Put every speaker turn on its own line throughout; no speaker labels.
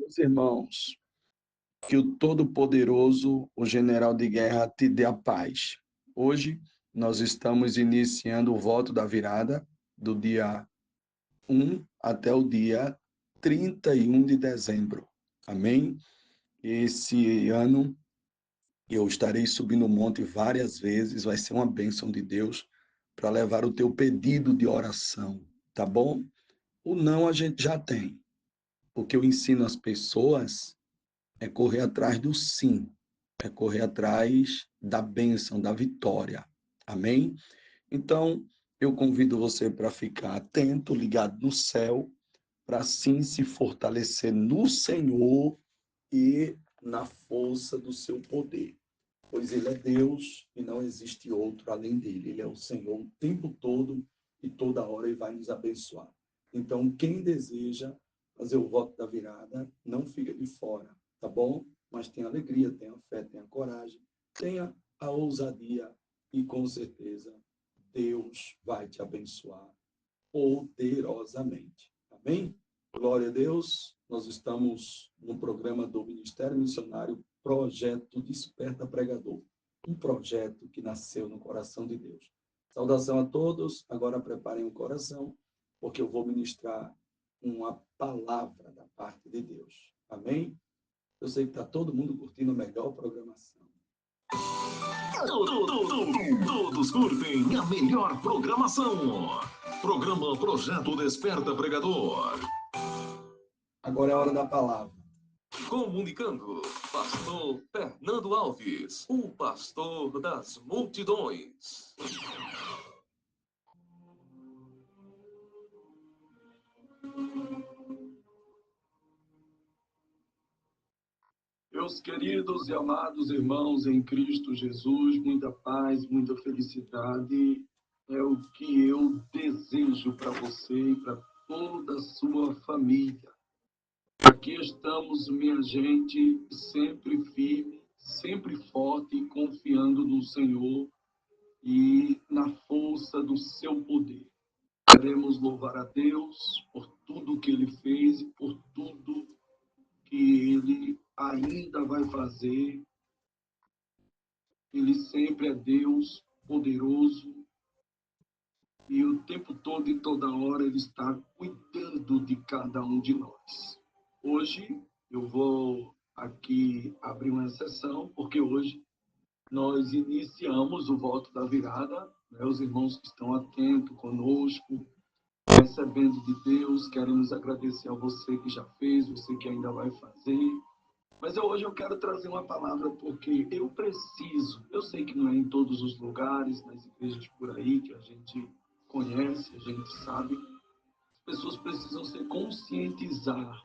Meus irmãos, que o Todo-Poderoso, o General de Guerra, te dê a paz. Hoje nós estamos iniciando o voto da virada do dia 1 até o dia 31 de dezembro. Amém? Esse ano eu estarei subindo o monte várias vezes, vai ser uma bênção de Deus para levar o teu pedido de oração, tá bom? O não a gente já tem. O que eu ensino às pessoas é correr atrás do sim, é correr atrás da bênção, da vitória. Amém? Então, eu convido você para ficar atento, ligado no céu, para assim se fortalecer no Senhor e na força do seu poder. Pois Ele é Deus e não existe outro além dele. Ele é o Senhor o tempo todo e toda hora Ele vai nos abençoar. Então, quem deseja fazer o voto da virada, não fica de fora, tá bom? Mas tenha alegria, tenha fé, tenha coragem, tenha a ousadia e com certeza Deus vai te abençoar poderosamente. Amém? Glória a Deus. Nós estamos no programa do Ministério Missionário Projeto Desperta Pregador, um projeto que nasceu no coração de Deus. Saudação a todos. Agora preparem o coração, porque eu vou ministrar uma palavra da parte de Deus. Amém? Eu sei que está todo mundo curtindo a melhor programação.
Todos curtem a melhor programação. Programa Projeto Desperta Pregador.
Agora é a hora da palavra.
Comunicando, Pastor Fernando Alves, o pastor das multidões.
Meus queridos e amados irmãos em Cristo Jesus, muita paz, muita felicidade é o que eu desejo para você e para toda a sua família. Aqui estamos, minha gente, sempre firme, sempre forte e confiando no Senhor e na força do seu poder. Queremos louvar a Deus por tudo que Ele fez e por tudo que Ele ainda vai fazer. Ele sempre é Deus poderoso e o tempo todo e toda hora Ele está cuidando de cada um de nós. Hoje eu vou aqui abrir uma exceção, porque hoje nós iniciamos o voto da virada, né? Os irmãos que estão atentos conosco, recebendo de Deus, queremos agradecer a você que já fez, você que ainda vai fazer. Mas hoje eu quero trazer uma palavra porque eu sei que não é em todos os lugares, nas igrejas por aí que a gente conhece, a gente sabe, as pessoas precisam se conscientizar,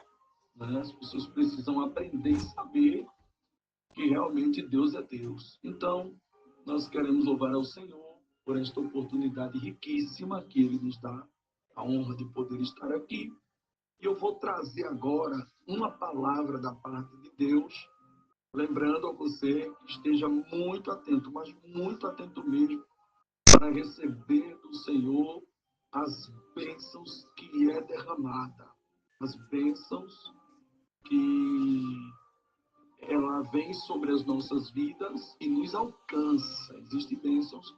né? As pessoas precisam aprender e saber que realmente Deus é Deus. Então, nós queremos louvar ao Senhor por esta oportunidade riquíssima que Ele nos dá, a honra de poder estar aqui. E eu vou trazer agora uma palavra da parte de Deus, lembrando a você que esteja muito atento, mas muito atento mesmo, para receber do Senhor as bênçãos que é derramada, as bênçãos que ela vem sobre as nossas vidas e nos alcança. Existem bênçãos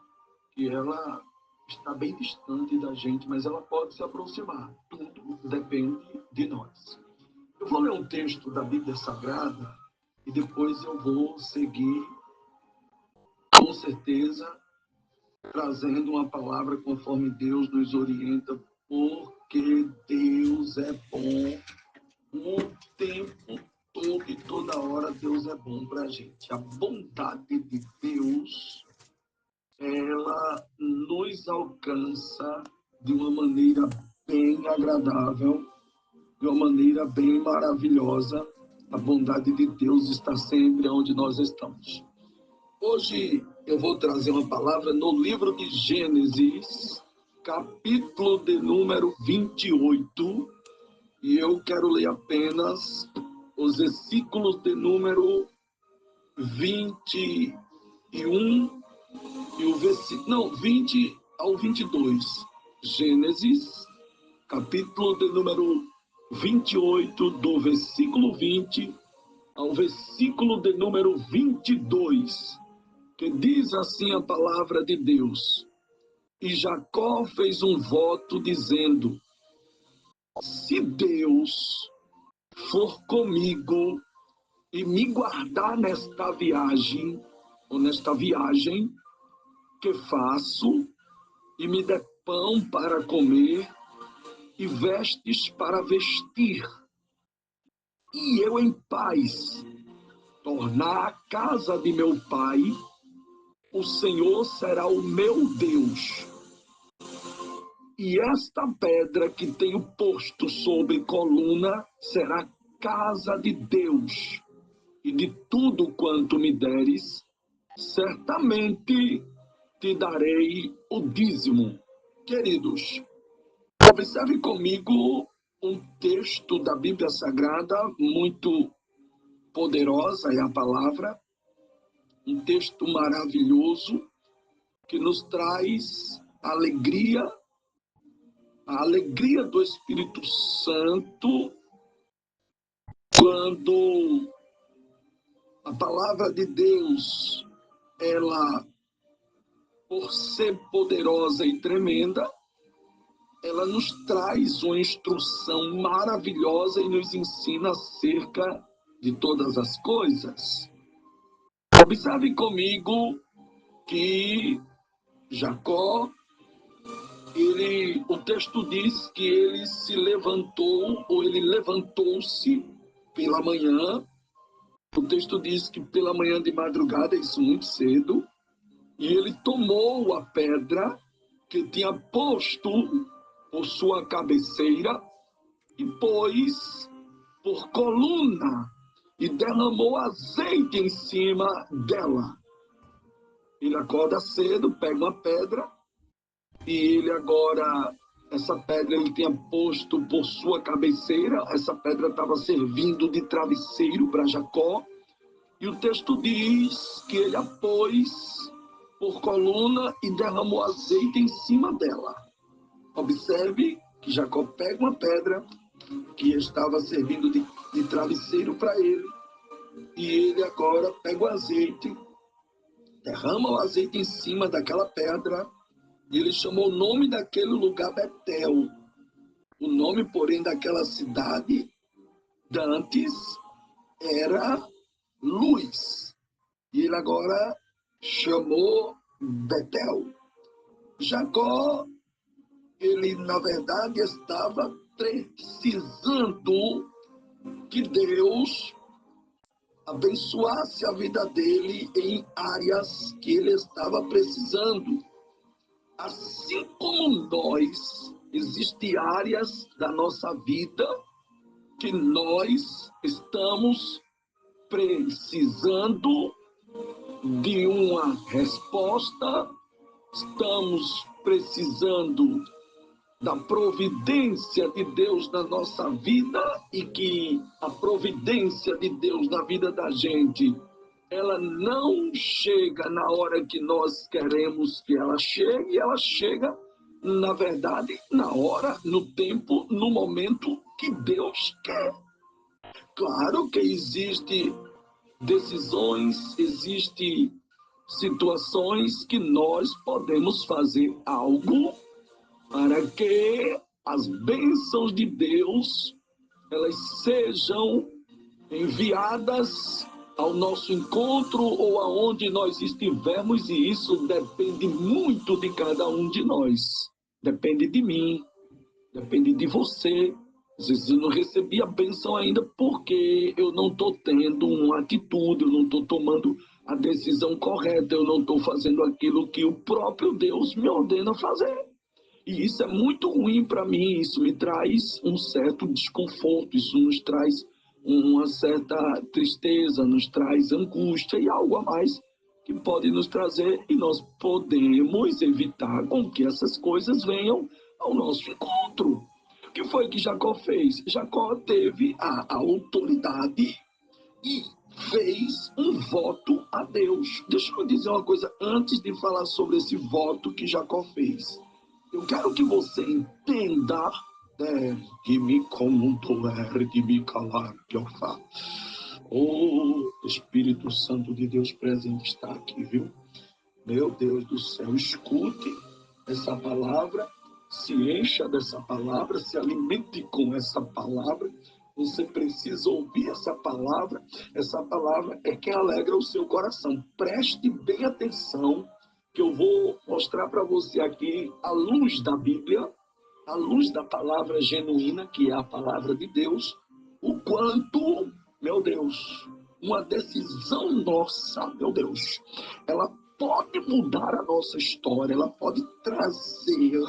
que ela está bem distante da gente, mas ela pode se aproximar. Tudo depende de nós. Eu vou ler um texto da Bíblia Sagrada e depois eu vou seguir, com certeza, trazendo uma palavra conforme Deus nos orienta, porque Deus é bom o tempo todo e toda hora. Deus é bom para a gente. A bondade de Deus, ela nos alcança de uma maneira bem agradável, de uma maneira bem maravilhosa. A bondade de Deus está sempre onde nós estamos. Hoje eu vou trazer uma palavra no livro de Gênesis, capítulo de número 28, e eu quero ler apenas os versículos de número 21 e o versículo, não, 20 ao 22. Gênesis, capítulo de número 28, do versículo 20 ao versículo de número 22, que diz assim a palavra de Deus: E Jacó fez um voto dizendo: se Deus for comigo e me guardar nesta viagem, ou nesta viagem que faço, e me der pão para comer e vestes para vestir, e eu em paz tornar a casa de meu pai, o Senhor será o meu Deus. E esta pedra que tenho posto sobre coluna será casa de Deus, e de tudo quanto me deres, certamente te darei o dízimo. Queridos, observe comigo um texto da Bíblia Sagrada, muito poderosa é a palavra, um texto maravilhoso, que nos traz alegria, a alegria do Espírito Santo, quando a palavra de Deus, ela, por ser poderosa e tremenda, ela nos traz uma instrução maravilhosa e nos ensina acerca de todas as coisas. Observe comigo que Jacó, o texto diz que ele se levantou, ou ele levantou-se pela manhã. O texto diz que pela manhã de madrugada, isso muito cedo, e ele tomou a pedra que tinha posto por sua cabeceira e pôs por coluna e derramou azeite em cima dela. Ele acorda cedo, pega uma pedra e ele agora, essa pedra ele tinha posto por sua cabeceira, essa pedra estava servindo de travesseiro para Jacó, e o texto diz que ele a pôs por coluna e derramou azeite em cima dela. Observe que Jacó pega uma pedra que estava servindo de travesseiro para ele, e ele agora pega o azeite, derrama o azeite em cima daquela pedra, e ele chamou o nome daquele lugar Betel. O nome, porém, daquela cidade dantes era Luz. E ele agora chamou Betel. Jacó, ele na verdade estava precisando que Deus abençoasse a vida dele em áreas que ele estava precisando. Assim como nós, existem áreas da nossa vida que nós estamos precisando de uma resposta, estamos precisando da providência de Deus na nossa vida, e que a providência de Deus na vida da gente, ela não chega na hora que nós queremos que ela chegue, ela chega, na verdade, na hora, no tempo, no momento que Deus quer. Claro que existe decisões, existe situações que nós podemos fazer algo para que as bênçãos de Deus, elas sejam enviadas ao nosso encontro ou aonde nós estivermos, e isso depende muito de cada um de nós. Depende de mim, depende de você. Às vezes eu não recebi a bênção ainda porque eu não estou tendo uma atitude, eu não estou tomando a decisão correta, eu não estou fazendo aquilo que o próprio Deus me ordena fazer. E isso é muito ruim para mim, isso me traz um certo desconforto, isso nos traz uma certa tristeza, nos traz angústia e algo a mais que pode nos trazer, e nós podemos evitar com que essas coisas venham ao nosso encontro. O que foi que Jacó fez? Jacó teve a autoridade e fez um voto a Deus. Deixa eu dizer uma coisa antes de falar sobre esse voto que Jacó fez. Eu quero que você entenda ergue-me como tu ergue-me calar, Jeová. Oh, Espírito Santo de Deus presente está aqui, viu? Meu Deus do céu, escute essa palavra, se encha dessa palavra, se alimente com essa palavra. Você precisa ouvir essa palavra. Essa palavra é que alegra o seu coração. Preste bem atenção, que eu vou mostrar para você aqui, à luz da Bíblia, à luz da palavra genuína, que é a palavra de Deus, o quanto, meu Deus, uma decisão nossa, meu Deus, ela pode mudar a nossa história, ela pode trazer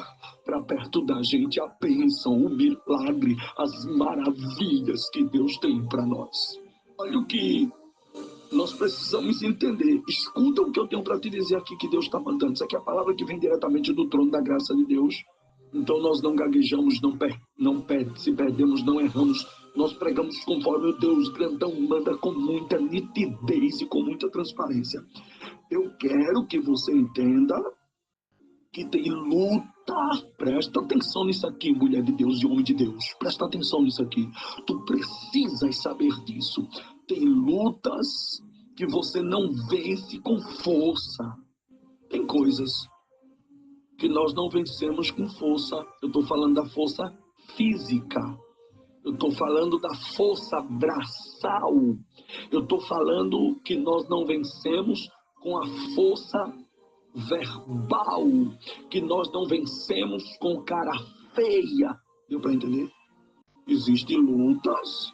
para perto da gente a bênção, o milagre, as maravilhas que Deus tem para nós. Olha o que nós precisamos entender. Escuta o que eu tenho para te dizer aqui que Deus está mandando. Isso aqui é a palavra que vem diretamente do trono da graça de Deus. Então nós não gaguejamos, se perdemos, não erramos. Nós pregamos conforme o Deus grandão manda, com muita nitidez e com muita transparência. Eu quero que você entenda que tem luta. Presta atenção nisso aqui, mulher de Deus e homem de Deus. Presta atenção nisso aqui. Tu precisas saber disso. Tem lutas que você não vence com força. Tem coisas que nós não vencemos com força. Eu estou falando da força física. Eu estou falando da força braçal. Eu estou falando que nós não vencemos com a força verbal, que nós não vencemos com cara feia. Deu para entender? Existem lutas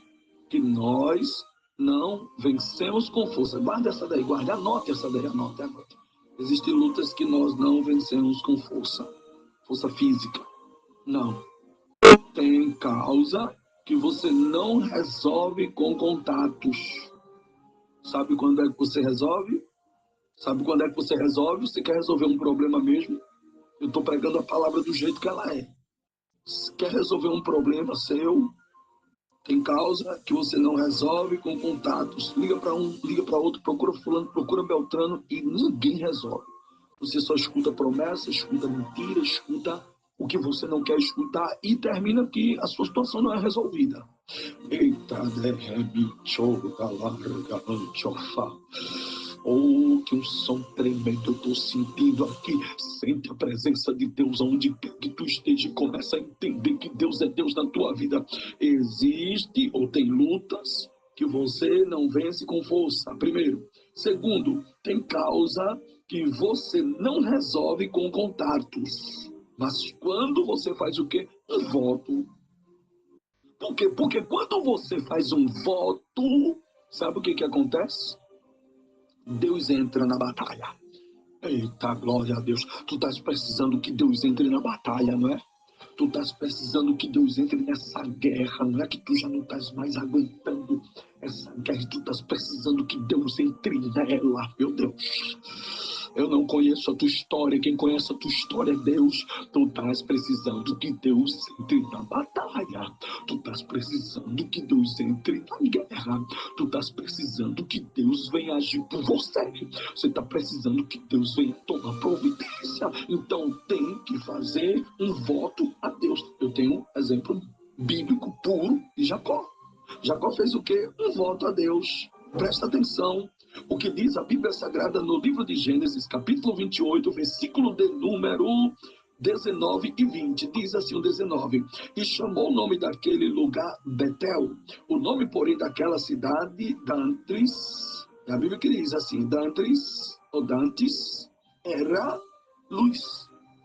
que nós não vencemos com força. Guarda essa daí, guarda, anote essa daí, anote. Existem lutas que nós não vencemos com força. Força física. Não. Tem causa que você não resolve com contatos. Sabe quando é que você resolve? Sabe quando é que você resolve? Você quer resolver um problema mesmo? Eu estou pregando a palavra do jeito que ela é. Você quer resolver um problema seu? Tem causa que você não resolve com contatos. Liga para um, liga para outro, procura fulano, procura Beltrano e ninguém resolve. Você só escuta promessa, escuta mentira, escuta o que você não quer escutar e termina que a sua situação não é resolvida. Eita, oh, que um som tremendo eu estou sentindo aqui. Sente a presença de Deus onde quer que tu esteja e começa a entender que Deus é Deus na tua vida. Existe ou tem lutas que você não vence com força, primeiro. Segundo, tem causa que você não resolve com contatos. Mas quando você faz o quê? Um voto. Por quê? Porque quando você faz um voto, sabe o que acontece? Deus entra na batalha. Eita, glória a Deus. Tu estás precisando que Deus entre na batalha, não é? Tu estás precisando que Deus entre nessa guerra, não é que tu já não estás mais aguentando essa guerra, tu estás precisando que Deus entre nela, meu Deus. Eu não conheço a tua história, quem conhece a tua história é Deus. Tu estás precisando que Deus entre na batalha. Tu estás precisando que Deus entre na guerra. Tu estás precisando que Deus venha agir por você. Você está precisando que Deus venha tomar providência. Então tem que fazer um voto a Deus. Eu tenho um exemplo bíblico puro de Jacó. Jacó fez o quê? Um voto a Deus. Presta atenção. O que diz a Bíblia Sagrada no livro de Gênesis, capítulo 28, versículo de número 19 e 20. Diz assim o 19. E chamou o nome daquele lugar Betel. O nome, porém, daquela cidade, Dantes. A Bíblia que diz assim, Dantes, ou Dantes, era luz.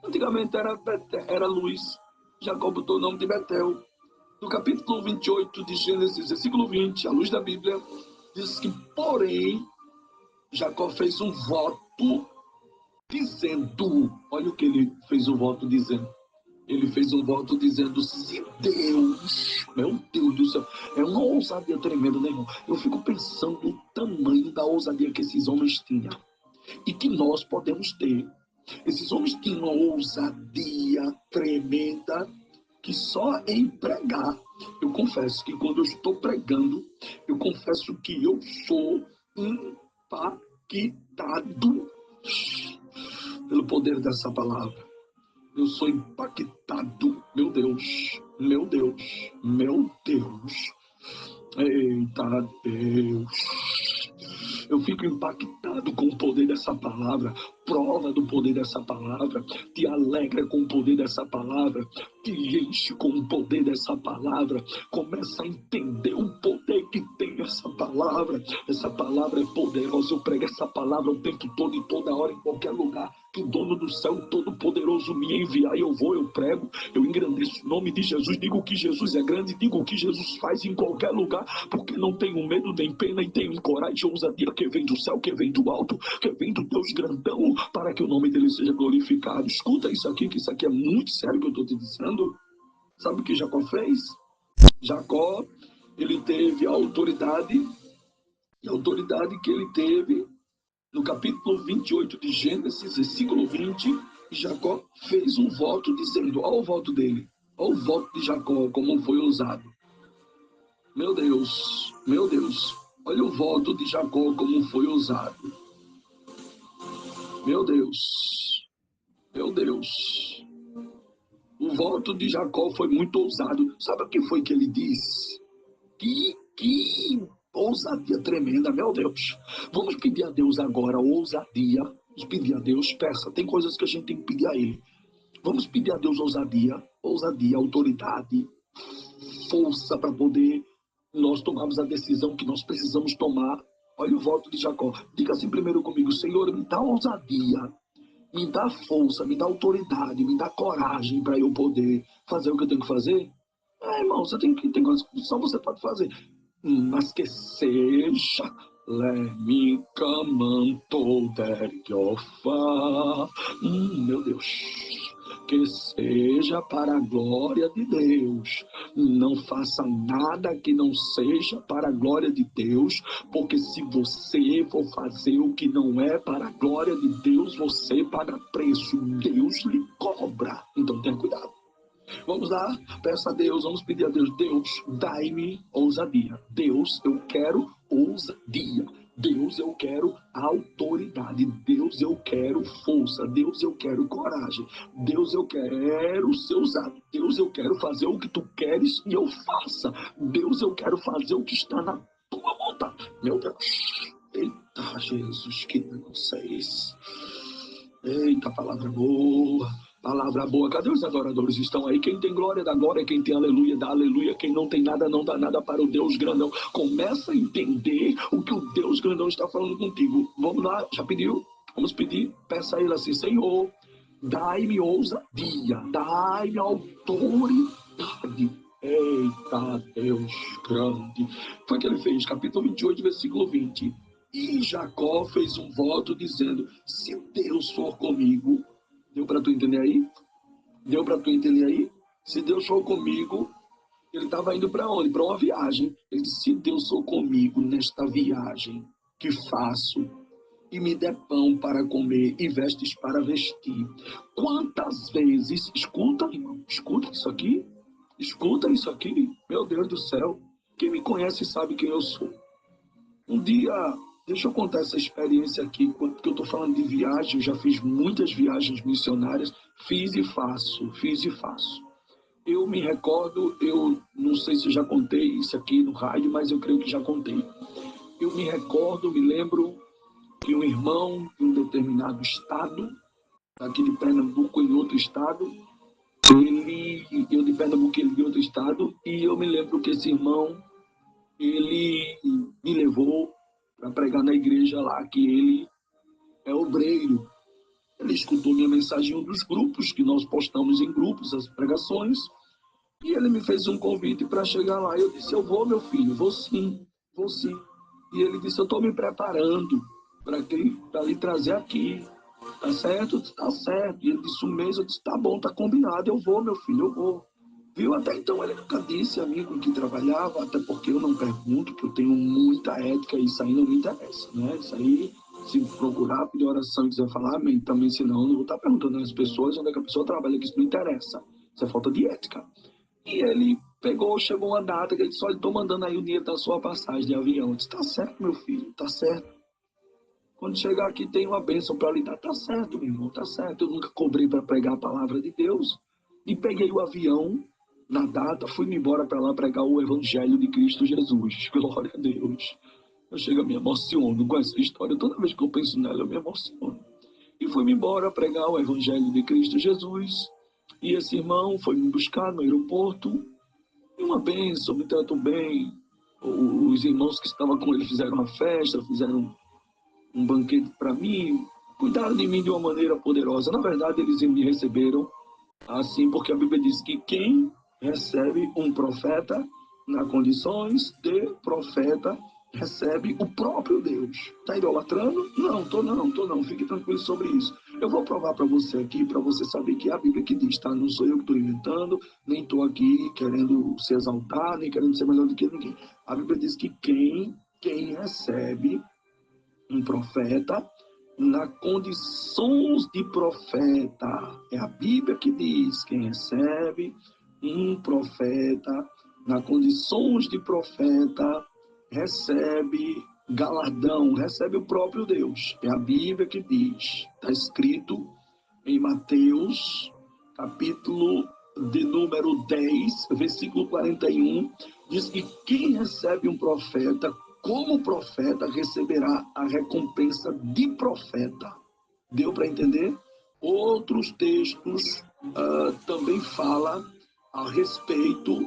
Antigamente era luz. Jacó botou o nome de Betel. No capítulo 28 de Gênesis, versículo 20, a luz da Bíblia, diz que, porém, Jacó fez um voto dizendo, olha o que ele fez o voto dizendo. Ele fez um voto dizendo, se Deus, meu Deus do céu, é uma ousadia tremenda, né, irmão? Eu fico pensando no tamanho da ousadia que esses homens tinham e que nós podemos ter. Esses homens tinham uma ousadia tremenda que só em pregar. Eu confesso que quando eu estou pregando, eu confesso que eu sou impactado pelo poder dessa palavra. Eu sou impactado, meu Deus. Meu Deus, meu Deus. Eita Deus. Eu fico impactado com o poder dessa palavra. Prova do poder dessa palavra. Te alegra com o poder dessa palavra. Te enche com o poder dessa palavra. Começa a entender o poder que tem essa palavra. Essa palavra é poderosa. Eu prego essa palavra o tempo todo e toda hora, em qualquer lugar que o dono do céu todo-poderoso me enviar. Eu vou, eu prego, eu engrandeço o nome de Jesus. Digo que Jesus é grande, digo o que Jesus faz em qualquer lugar, porque não tenho medo nem pena e tenho coragem e ousadia que vem do céu, que vem do alto, que vem do Deus grandão, para que o nome dele seja glorificado. Escuta isso aqui, que isso aqui é muito sério que eu estou te dizendo. Sabe o que Jacó fez? Jacó, ele teve a autoridade, e a autoridade que ele teve no capítulo 28 de Gênesis, versículo 20, Jacó fez um voto dizendo, olha o voto dele, olha o voto de Jacó, como foi usado. Meu Deus, olha o voto de Jacó, como foi usado. Meu Deus, o voto de Jacó foi muito ousado. Sabe o que foi que ele disse? Que ousadia tremenda, meu Deus. Vamos pedir a Deus agora ousadia. Vamos pedir a Deus, peça. Tem coisas que a gente tem que pedir a Ele. Vamos pedir a Deus ousadia, autoridade, força para poder nós tomarmos a decisão que nós precisamos tomar. Olha o voto de Jacó. Diga assim primeiro comigo, Senhor, me dá ousadia, me dá força, me dá autoridade, me dá coragem para eu poder fazer o que eu tenho que fazer. Irmão, você tem coisas que só você pode fazer. Mas que seja, let me come unto that your far. Meu Deus, que seja para a glória de Deus. Não faça nada que não seja para a glória de Deus, porque se você for fazer o que não é para a glória de Deus, você paga preço. Deus lhe cobra. Então tenha cuidado. Vamos lá, peça a Deus, vamos pedir a Deus, Deus, dai-me ousadia. Deus, eu quero ousadia. Deus, eu quero autoridade. Deus, eu quero força. Deus, eu quero coragem. Deus, eu quero ser usado. Deus, eu quero fazer o que tu queres e eu faça. Deus, eu quero fazer o que está na tua vontade. Meu Deus. Eita, Jesus, que negócio é esse? Eita, palavra boa. Palavra boa. Cadê os adoradores? Estão aí. Quem tem glória dá glória, quem tem aleluia dá aleluia, quem não tem nada não dá nada para o Deus grandão. Começa a entender o que o Deus grandão está falando contigo. Vamos lá, já pediu? Vamos pedir. Peça a ele assim, Senhor, dai-me ousadia, dai-me autoridade. Eita, Deus grande. Foi o que ele fez, capítulo 28, versículo 20. E Jacó fez um voto dizendo, se Deus for comigo. Deu para tu entender aí? Deu para tu entender aí? Se Deus for comigo, ele estava indo para onde? Para uma viagem. Ele disse, se Deus for comigo nesta viagem que faço, e me der pão para comer e vestes para vestir. Quantas vezes, escuta, irmão, escuta isso aqui, meu Deus do céu. Quem me conhece sabe quem eu sou. Um dia, deixa eu contar essa experiência aqui, porque eu estou falando de viagem, eu já fiz muitas viagens missionárias, fiz e faço. Eu me recordo, eu não sei se eu já contei isso aqui no rádio, mas eu creio que já contei. Eu me recordo, me lembro que um irmão de um determinado estado, aqui de Pernambuco em outro estado, eu de Pernambuco ele de outro estado, e eu me lembro que esse irmão, ele me levou para pregar na igreja lá, que ele é obreiro. Ele escutou minha mensagem em um dos grupos, que nós postamos em grupos as pregações, e ele me fez um convite para chegar lá. Eu disse, eu vou, meu filho, vou sim. E ele disse, eu estou me preparando para lhe trazer aqui. Tá certo? Tá certo. E ele disse, um mês, eu disse, tá bom, tá combinado, eu vou, meu filho, eu vou. Viu? Até então ele nunca disse a mim com que trabalhava, até porque eu não pergunto, porque eu tenho muita ética e isso aí não me interessa, né? Isso aí, se procurar, pedir oração e quiser falar, amém, também, senão eu não vou estar perguntando às pessoas onde é que a pessoa trabalha, que isso não interessa. Isso é falta de ética. E ele chegou uma data que ele disse, olha, estou mandando aí o dinheiro da sua passagem de avião. Eu disse, tá certo, meu filho, tá certo. Quando chegar aqui tem uma bênção para lhe dar. Tá certo, meu irmão, tá certo. Eu nunca cobrei para pregar a palavra de Deus. E peguei o avião Na data, fui-me embora para lá pregar o Evangelho de Cristo Jesus. Glória a Deus. Eu chego, me emociono com essa história. Toda vez que eu penso nela, eu me emociono. E fui-me embora pregar o Evangelho de Cristo Jesus. E esse irmão foi me buscar no aeroporto. E uma bênção, me tratou bem. Os irmãos que estavam com ele fizeram uma festa, fizeram um banquete para mim. Cuidaram de mim de uma maneira poderosa. Na verdade, eles me receberam assim, porque a Bíblia diz que quem recebe um profeta nas condições de profeta recebe o próprio Deus. Está idolatrando? Não, tô não. Fique tranquilo sobre isso. Eu vou provar para você aqui, para você saber que é a Bíblia que diz, tá? Não sou eu que estou inventando, nem estou aqui querendo se exaltar, nem querendo ser melhor do que ninguém. A Bíblia diz que quem recebe um profeta nas condições de profeta. É a Bíblia que diz, quem recebe um profeta nas condições de profeta, recebe galardão, recebe o próprio Deus. É a Bíblia que diz. Está escrito em Mateus, capítulo de número 10, versículo 41, diz que quem recebe um profeta como profeta receberá a recompensa de profeta. Deu para entender? Outros textos também falam a respeito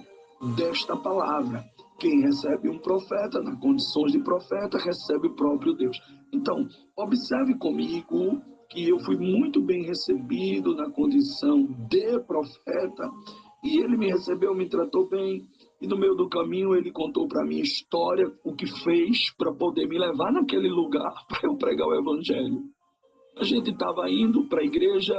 desta palavra. Quem recebe um profeta, nas condições de profeta, recebe o próprio Deus. Então, observe comigo que eu fui muito bem recebido na condição de profeta, e ele me recebeu, me tratou bem, e no meio do caminho ele contou para mim a história, o que fez para poder me levar naquele lugar para eu pregar o evangelho. A gente estava indo para a igreja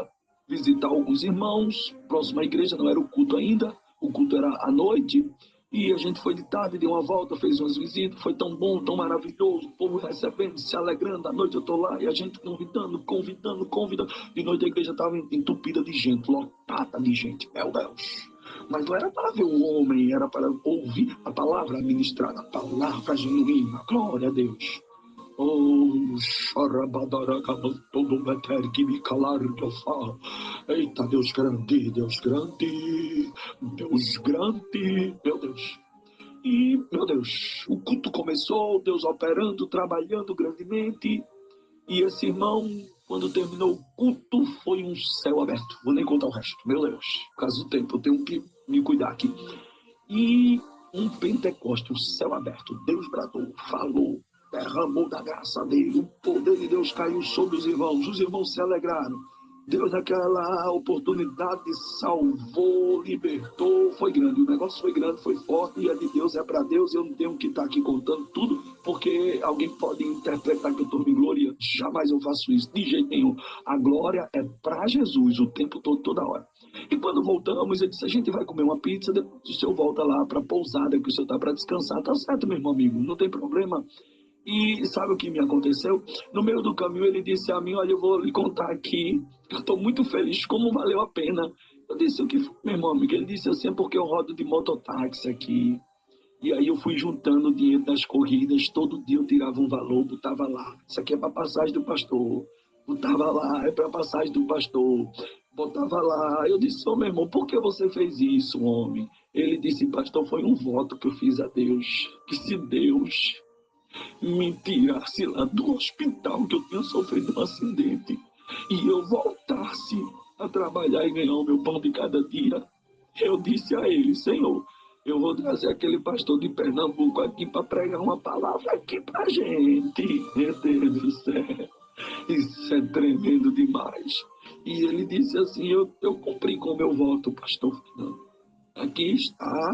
visitar alguns irmãos, próxima à igreja, não era o culto ainda, o culto era à noite, e a gente foi de tarde, deu uma volta, fez umas visitas, foi tão bom, tão maravilhoso, o povo recebendo, se alegrando, à noite eu estou lá, e a gente convidando, de noite a igreja estava entupida de gente, lotada de gente, meu Deus. Mas não era para ver o homem, era para ouvir a palavra ministrada, a palavra genuína, glória a Deus. Oh, todo meter que me calar que eu falo. Eita, Deus grande, meu Deus. E, meu Deus, o culto começou, Deus operando, trabalhando grandemente. E esse irmão, quando terminou o culto, foi um céu aberto. Vou nem contar o resto, meu Deus. Por causa do tempo, eu tenho que me cuidar aqui. E um Pentecoste, um céu aberto. Deus bradou, falou, derramou da graça dele. O poder de Deus caiu sobre os irmãos se alegraram. Deus, naquela oportunidade, salvou, libertou, foi grande. O negócio foi grande, foi forte, e a de Deus é para Deus. Eu não tenho que estar aqui contando tudo, porque alguém pode interpretar que eu estou me gloriando. Jamais eu faço isso, de jeito nenhum. A glória é para Jesus, o tempo todo, toda hora. E quando voltamos, ele disse, a gente vai comer uma pizza, depois o senhor volta lá para a pousada, que o senhor está para descansar. Tá certo, meu irmão amigo, não tem problema. E sabe o que me aconteceu? No meio do caminho ele disse a mim, olha, eu vou lhe contar aqui, eu estou muito feliz, como valeu a pena. Eu disse, o que foi, meu irmão amigo? Ele disse assim, é porque eu rodo de mototáxi aqui. E aí eu fui juntando o dinheiro das corridas, todo dia eu tirava um valor, botava lá. Isso aqui é para passagem do pastor. Botava lá, é para passagem do pastor. Botava lá. Eu disse, meu irmão, por que você fez isso, homem? Ele disse, pastor, foi um voto que eu fiz a Deus. Que se Deus me tirasse lá do hospital, que eu tinha sofrido um acidente, e eu voltasse a trabalhar e ganhar o meu pão de cada dia, eu disse a ele, Senhor, eu vou trazer aquele pastor de Pernambuco aqui para pregar uma palavra aqui para gente. Meu Deus do céu, isso é tremendo demais. E ele disse assim, eu cumpri com o meu voto, pastor Fernando. Aqui está.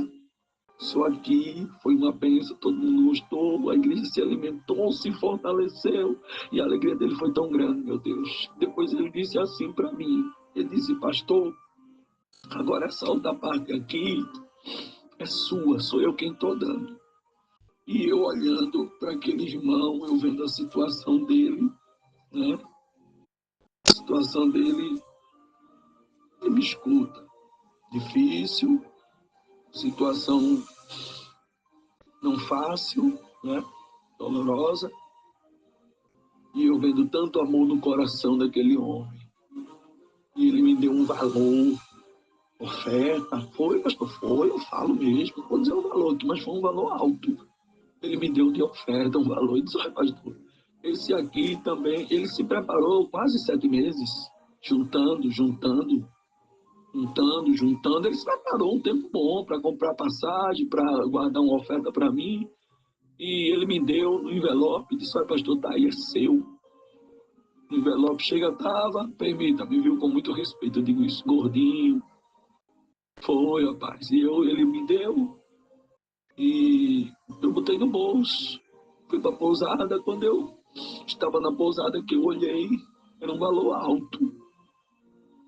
Só aqui foi uma bênção, todo mundo gostou, a igreja se alimentou, se fortaleceu, e a alegria dele foi tão grande, meu Deus. Depois ele disse assim para mim, ele disse, pastor, agora essa outra parte aqui é sua, sou eu quem estou dando. E eu olhando para aquele irmão, eu vendo a situação dele, né? A situação dele, ele me escuta. Difícil, situação não fácil, né? Dolorosa. E eu vendo tanto amor no coração daquele homem. E ele me deu um valor. Oferta, foi, pastor, foi, eu falo mesmo, vou dizer o valor aqui, mas foi um valor alto. Ele me deu de oferta um valor e disse, olha, pastor, esse aqui também, ele se preparou quase 7 meses, juntando, ele se preparou um tempo bom para comprar passagem, para guardar uma oferta para mim, e ele me deu no envelope, disse, olha, pastor, tá aí, é seu. O envelope chega, tava, permita, me viu com muito respeito, eu digo isso, gordinho, foi, rapaz, e ele me deu, e eu botei no bolso, fui para a pousada, quando eu estava na pousada que eu olhei, era um valor alto,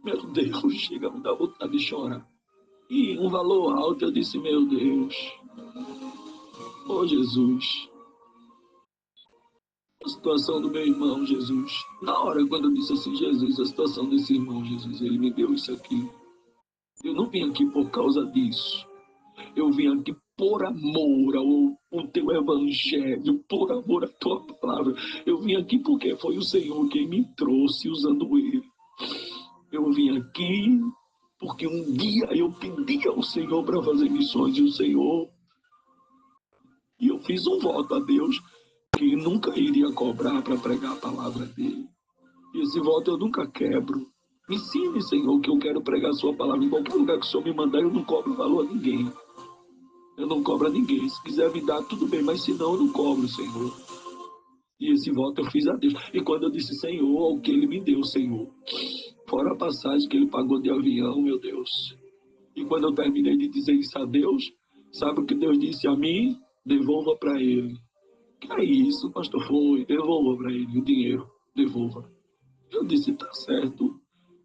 meu Deus, chega a me dar vontade de chorar, e um valor alto, eu disse, meu Deus, oh Jesus, a situação do meu irmão, Jesus, na hora quando eu disse assim, Jesus, a situação desse irmão, Jesus, ele me deu isso aqui, eu não vim aqui por causa disso, eu vim aqui por amor ao teu evangelho, por amor à tua palavra. Eu vim aqui porque foi o Senhor quem me trouxe usando ele. Eu vim aqui porque um dia eu pedi ao Senhor para fazer missões e o Senhor... E eu fiz um voto a Deus que nunca iria cobrar para pregar a palavra dele. E esse voto eu nunca quebro. Me ensine, Senhor, que eu quero pregar a sua palavra. Em qualquer lugar que o Senhor me mandar, eu não cobro valor a ninguém. Eu não cobro a ninguém. Se quiser me dar, tudo bem, mas se não, eu não cobro, Senhor. E esse voto eu fiz a Deus. E quando eu disse, Senhor, o que ele me deu, Senhor, fora a passagem que ele pagou de avião, meu Deus. E quando eu terminei de dizer isso a Deus, sabe o que Deus disse a mim? Devolva para ele. Que é isso, pastor? Foi, devolva para ele o dinheiro. Devolva. Eu disse, tá certo.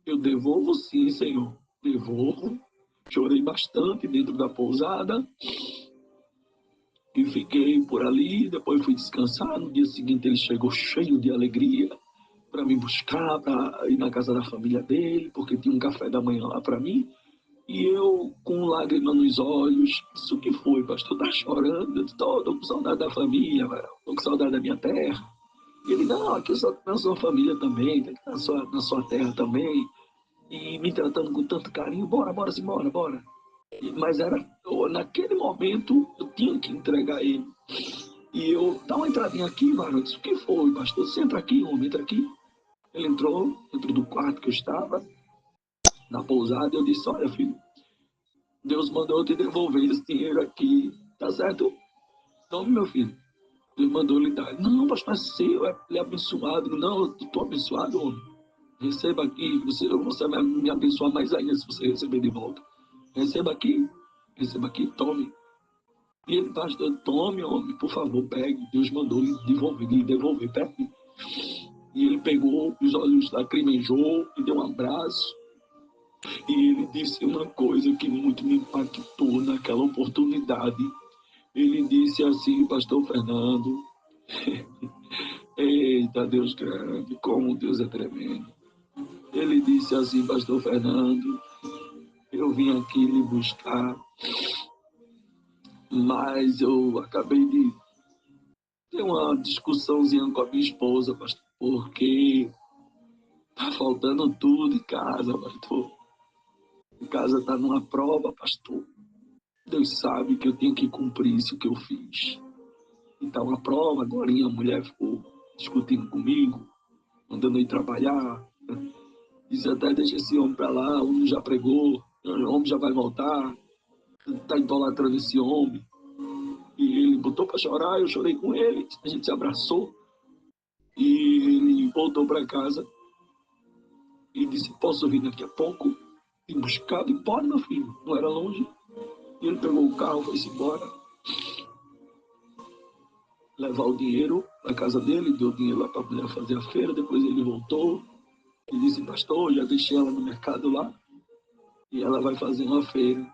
Eu devolvo sim, Senhor. Devolvo. Chorei bastante dentro da pousada. E fiquei por ali, depois fui descansar. No dia seguinte ele chegou cheio de alegria para me buscar, para ir na casa da família dele, porque tinha um café da manhã lá para mim. E eu, com lágrima nos olhos, isso que foi, pastor, tá chorando? Eu tô com saudade da família, tô com saudade da minha terra. E ele, não, aqui eu só tenho a sua família também, tá aqui na sua terra também. E me tratando com tanto carinho, bora, simbora, bora. Mas era, naquele momento, eu tinha que entregar ele. E eu, dá uma entradinha aqui, mano. Eu disse, o que foi, pastor? Você entra aqui, homem, entra aqui. Ele entrou dentro do quarto que eu estava, na pousada, e eu disse, olha, filho, Deus mandou eu te devolver esse dinheiro aqui, tá certo? Tome, meu filho. Deus mandou lhe dar. Não, pastor, é seu, ele é abençoado. Não, eu estou abençoado, homem. Receba aqui, você vai me abençoar mais ainda se você receber de volta. Receba aqui, tome. E ele, pastor, tome, homem, por favor, pegue. Deus mandou lhe devolver, pegue. E ele pegou, os olhos lacrimejou, me deu um abraço. E ele disse uma coisa que muito me impactou naquela oportunidade. Ele disse assim, pastor Fernando, eita, Deus grande, como Deus é tremendo. Ele disse assim, pastor Fernando, eu vim aqui lhe buscar, mas eu acabei de ter uma discussãozinha com a minha esposa, pastor, porque tá faltando tudo em casa, pastor. Em casa tá numa prova, pastor. Deus sabe que eu tenho que cumprir isso que eu fiz. Então a prova, agora a mulher ficou discutindo comigo, mandando eu ir trabalhar. Disse até, deixa esse homem pra lá, o homem já pregou, o homem já vai voltar, tá idolatrando esse homem. E ele botou para chorar, eu chorei com ele, a gente se abraçou. E ele voltou para casa e disse, posso vir daqui a pouco? E buscar, e pode, meu filho, não era longe. E ele pegou o carro, foi-se embora, levar o dinheiro na casa dele, deu dinheiro lá para a mulher fazer a feira, depois ele voltou e disse, pastor, já deixei ela no mercado lá, e ela vai fazer uma feira.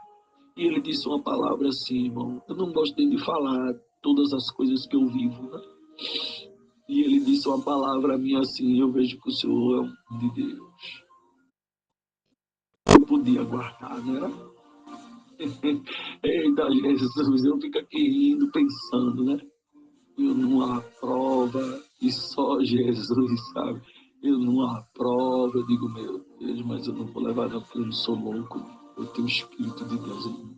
E ele disse uma palavra assim, irmão, eu não gosto nem de falar todas as coisas que eu vivo, né? E ele disse uma palavra a mim assim, eu vejo que o Senhor é um de Deus. Eu podia guardar, não era? Eita, Jesus, eu fico aqui rindo, pensando, né? Eu numa prova, e só Jesus, sabe? Eu numa prova, eu digo, meu Deus, mas eu não vou levar não, porque eu não sou louco. eu tenho o Espírito de Deus em mim.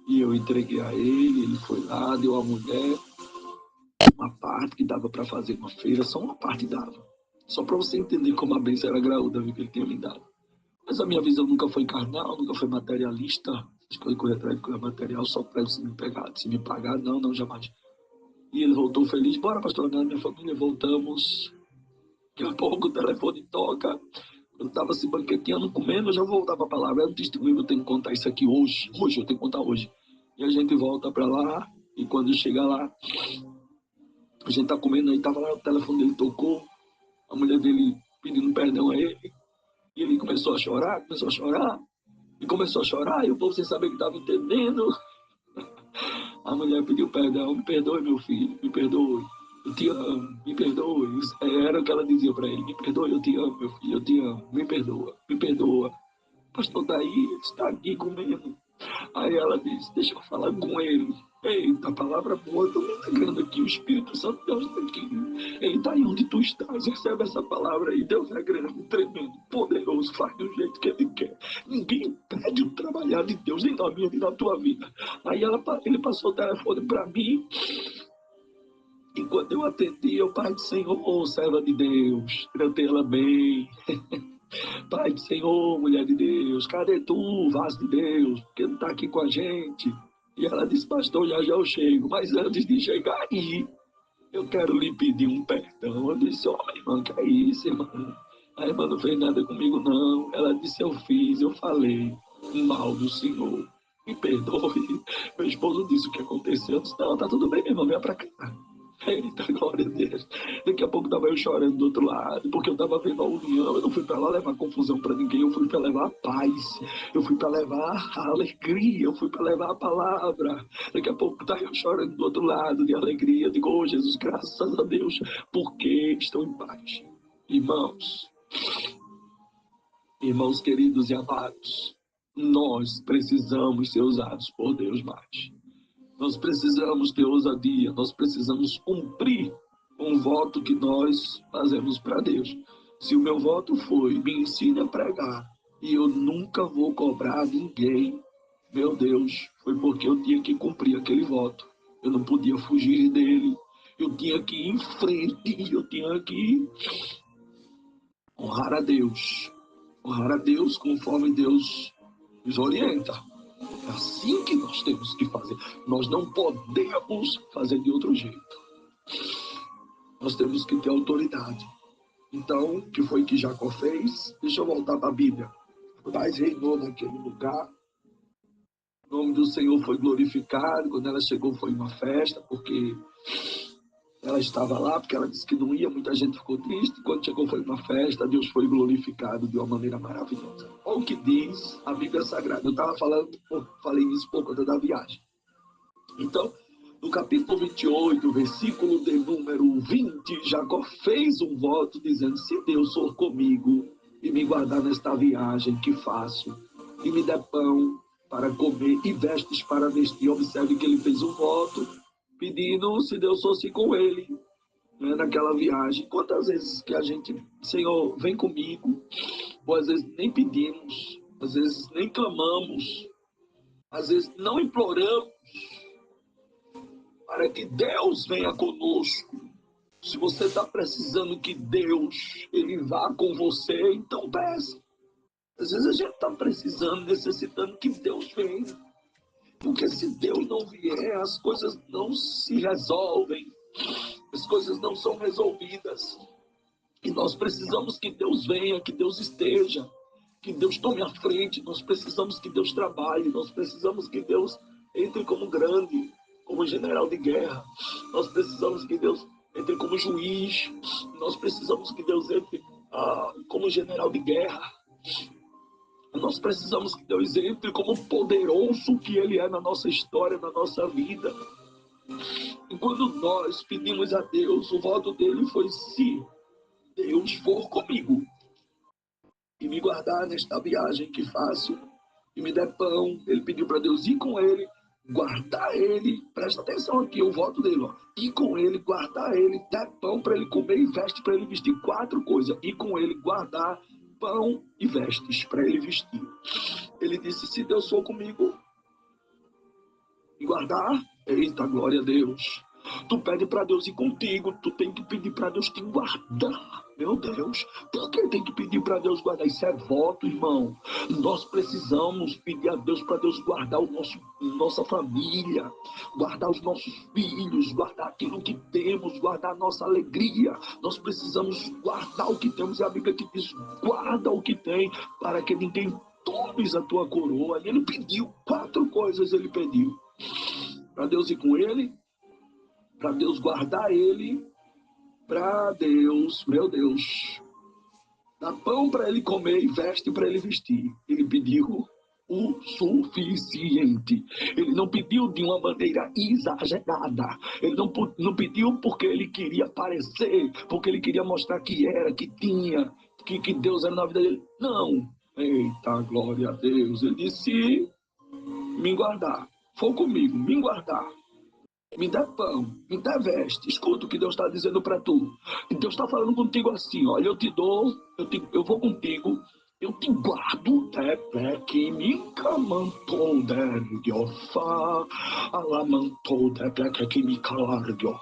E eu entreguei a ele foi lá, deu à mulher uma parte que dava para fazer uma feira, só uma parte dava. Só para você entender como a bênção era graúda, viu, que ele tinha me dado. Mas a minha visão nunca foi carnal, nunca foi materialista. As coisas correr atrás de coisa material só para se me pegar, se me pagar, não, jamais. E ele voltou feliz, bora pastor, minha família, voltamos. Daqui a pouco o telefone toca. Eu estava se banqueteando, comendo, eu já vou voltar para a palavra. É um testemunho, eu tenho que contar isso aqui hoje. Hoje, eu tenho que contar hoje. E a gente volta para lá, e quando chega lá, a gente tá comendo aí, tava lá, o telefone dele tocou, a mulher dele pedindo perdão a ele, e ele começou a chorar, e o povo sem saber que tava entendendo. A mulher pediu perdão, me perdoe meu filho, me perdoe, eu te amo, me perdoe. Isso era o que ela dizia para ele, me perdoe, eu te amo meu filho, eu te amo, me perdoa. Pastor daí está aqui comendo. Aí ela disse, deixa eu falar com ele. Eita, palavra boa, estou me integrando aqui, o Espírito Santo de Deus está aqui. Ele está aí onde tu estás, recebe essa palavra aí. Deus é grande, tremendo, poderoso, faz do jeito que ele quer. Ninguém impede o trabalhar de Deus nem na minha nem na tua vida. Aí ele passou o telefone para mim, e quando eu atendi, eu, Pai do Senhor, serva de Deus, tratei ela bem. Pai do Senhor, mulher de Deus, cadê tu, vaso de Deus? Porque não está aqui com a gente? E ela disse, pastor, já eu chego. Mas antes de chegar aí, eu quero lhe pedir um perdão. Eu disse, irmã, que é isso, irmã? A irmã não fez nada comigo, não. Ela disse, eu falei mal do Senhor. Me perdoe. Meu esposo disse o que aconteceu. Eu disse, não, tá tudo bem, minha irmã, vem pra cá. Eita, glória a Deus. Daqui a pouco tava eu chorando do outro lado, porque eu tava vendo a união. Eu não fui para lá levar confusão para ninguém, eu fui para levar a paz, eu fui para levar a alegria, eu fui para levar a palavra. Daqui a pouco tava eu chorando do outro lado de alegria. Eu digo, oh Jesus, graças a Deus, porque estão em paz. Irmãos queridos e amados, nós precisamos ser usados por Deus mais. Nós precisamos ter ousadia, nós precisamos cumprir um voto que nós fazemos para Deus. Se o meu voto foi, me ensine a pregar, e eu nunca vou cobrar ninguém, meu Deus, foi porque eu tinha que cumprir aquele voto. Eu não podia fugir dele, eu tinha que ir em frente, eu tinha que honrar a Deus conforme Deus nos orienta. É assim que nós temos que fazer. Nós não podemos fazer de outro jeito. Nós temos que ter autoridade. Então, o que foi que Jacó fez? Deixa eu voltar para a Bíblia. Paz reinou naquele lugar. O nome do Senhor foi glorificado. Quando ela chegou foi uma festa, porque ela estava lá, porque ela disse que não ia, muita gente ficou triste. Quando chegou foi uma festa, Deus foi glorificado de uma maneira maravilhosa. Olha o que diz a Bíblia Sagrada. Eu falei isso por conta da viagem. Então, no capítulo 28, versículo de número 20, Jacó fez um voto dizendo, se Deus for comigo e me guardar nesta viagem que faço, e me der pão para comer e vestes para vestir. Observe que ele fez um voto pedindo se Deus fosse com ele, né, naquela viagem. Quantas vezes que a gente, Senhor, vem comigo, ou às vezes nem pedimos, às vezes nem clamamos, às vezes não imploramos para que Deus venha conosco. Se você está precisando que Deus ele vá com você, então peça. Às vezes a gente está precisando, necessitando que Deus venha. Porque se Deus não vier, as coisas não se resolvem. As coisas não são resolvidas. E nós precisamos que Deus venha, que Deus esteja, que Deus tome a frente. Nós precisamos que Deus trabalhe. Nós precisamos que Deus entre como grande, como general de guerra. Nós precisamos que Deus entre como juiz. Nós precisamos que Deus entre como general de guerra. Nós precisamos que Deus entre como poderoso que Ele é na nossa história, na nossa vida. E quando nós pedimos a Deus, o voto dele foi: se Deus for comigo e me guardar nesta viagem que faço, e me der pão, ele pediu para Deus ir com ele, guardar ele, presta atenção aqui, o voto dele, ó, ir com ele, guardar ele, dar pão para ele comer e veste para ele vestir. 4 coisas: ir com ele, guardar, pão e vestes para ele vestir. Ele disse, se Deus for comigo e guardar, eita, glória a Deus. Tu pede para Deus ir contigo, tu tem que pedir para Deus te guardar. Meu Deus, por que tem que pedir para Deus guardar? Isso é voto, irmão. Nós precisamos pedir a Deus para Deus guardar nossa família, guardar os nossos filhos, guardar aquilo que temos, guardar a nossa alegria. Nós precisamos guardar o que temos. É a Bíblia que diz, guarda o que tem, para que ninguém tomes a tua coroa. E ele pediu 4 coisas, ele pediu. Para Deus ir com ele, para Deus guardar ele, para Deus, meu Deus, dar pão para ele comer e veste para ele vestir. Ele pediu o suficiente. Ele não pediu de uma maneira exagerada. Ele não pediu porque ele queria aparecer, porque ele queria mostrar que era, que tinha, que Deus era na vida dele. Não. Eita, glória a Deus. Ele disse, me guardar. For comigo, me guardar. Me dá pão, me dá veste. Escuta o que Deus está dizendo para tu. E Deus está falando contigo assim, olha, eu te dou, eu vou contigo, eu te guardo, que me camantou, de ofá, alamantou, que me calardio.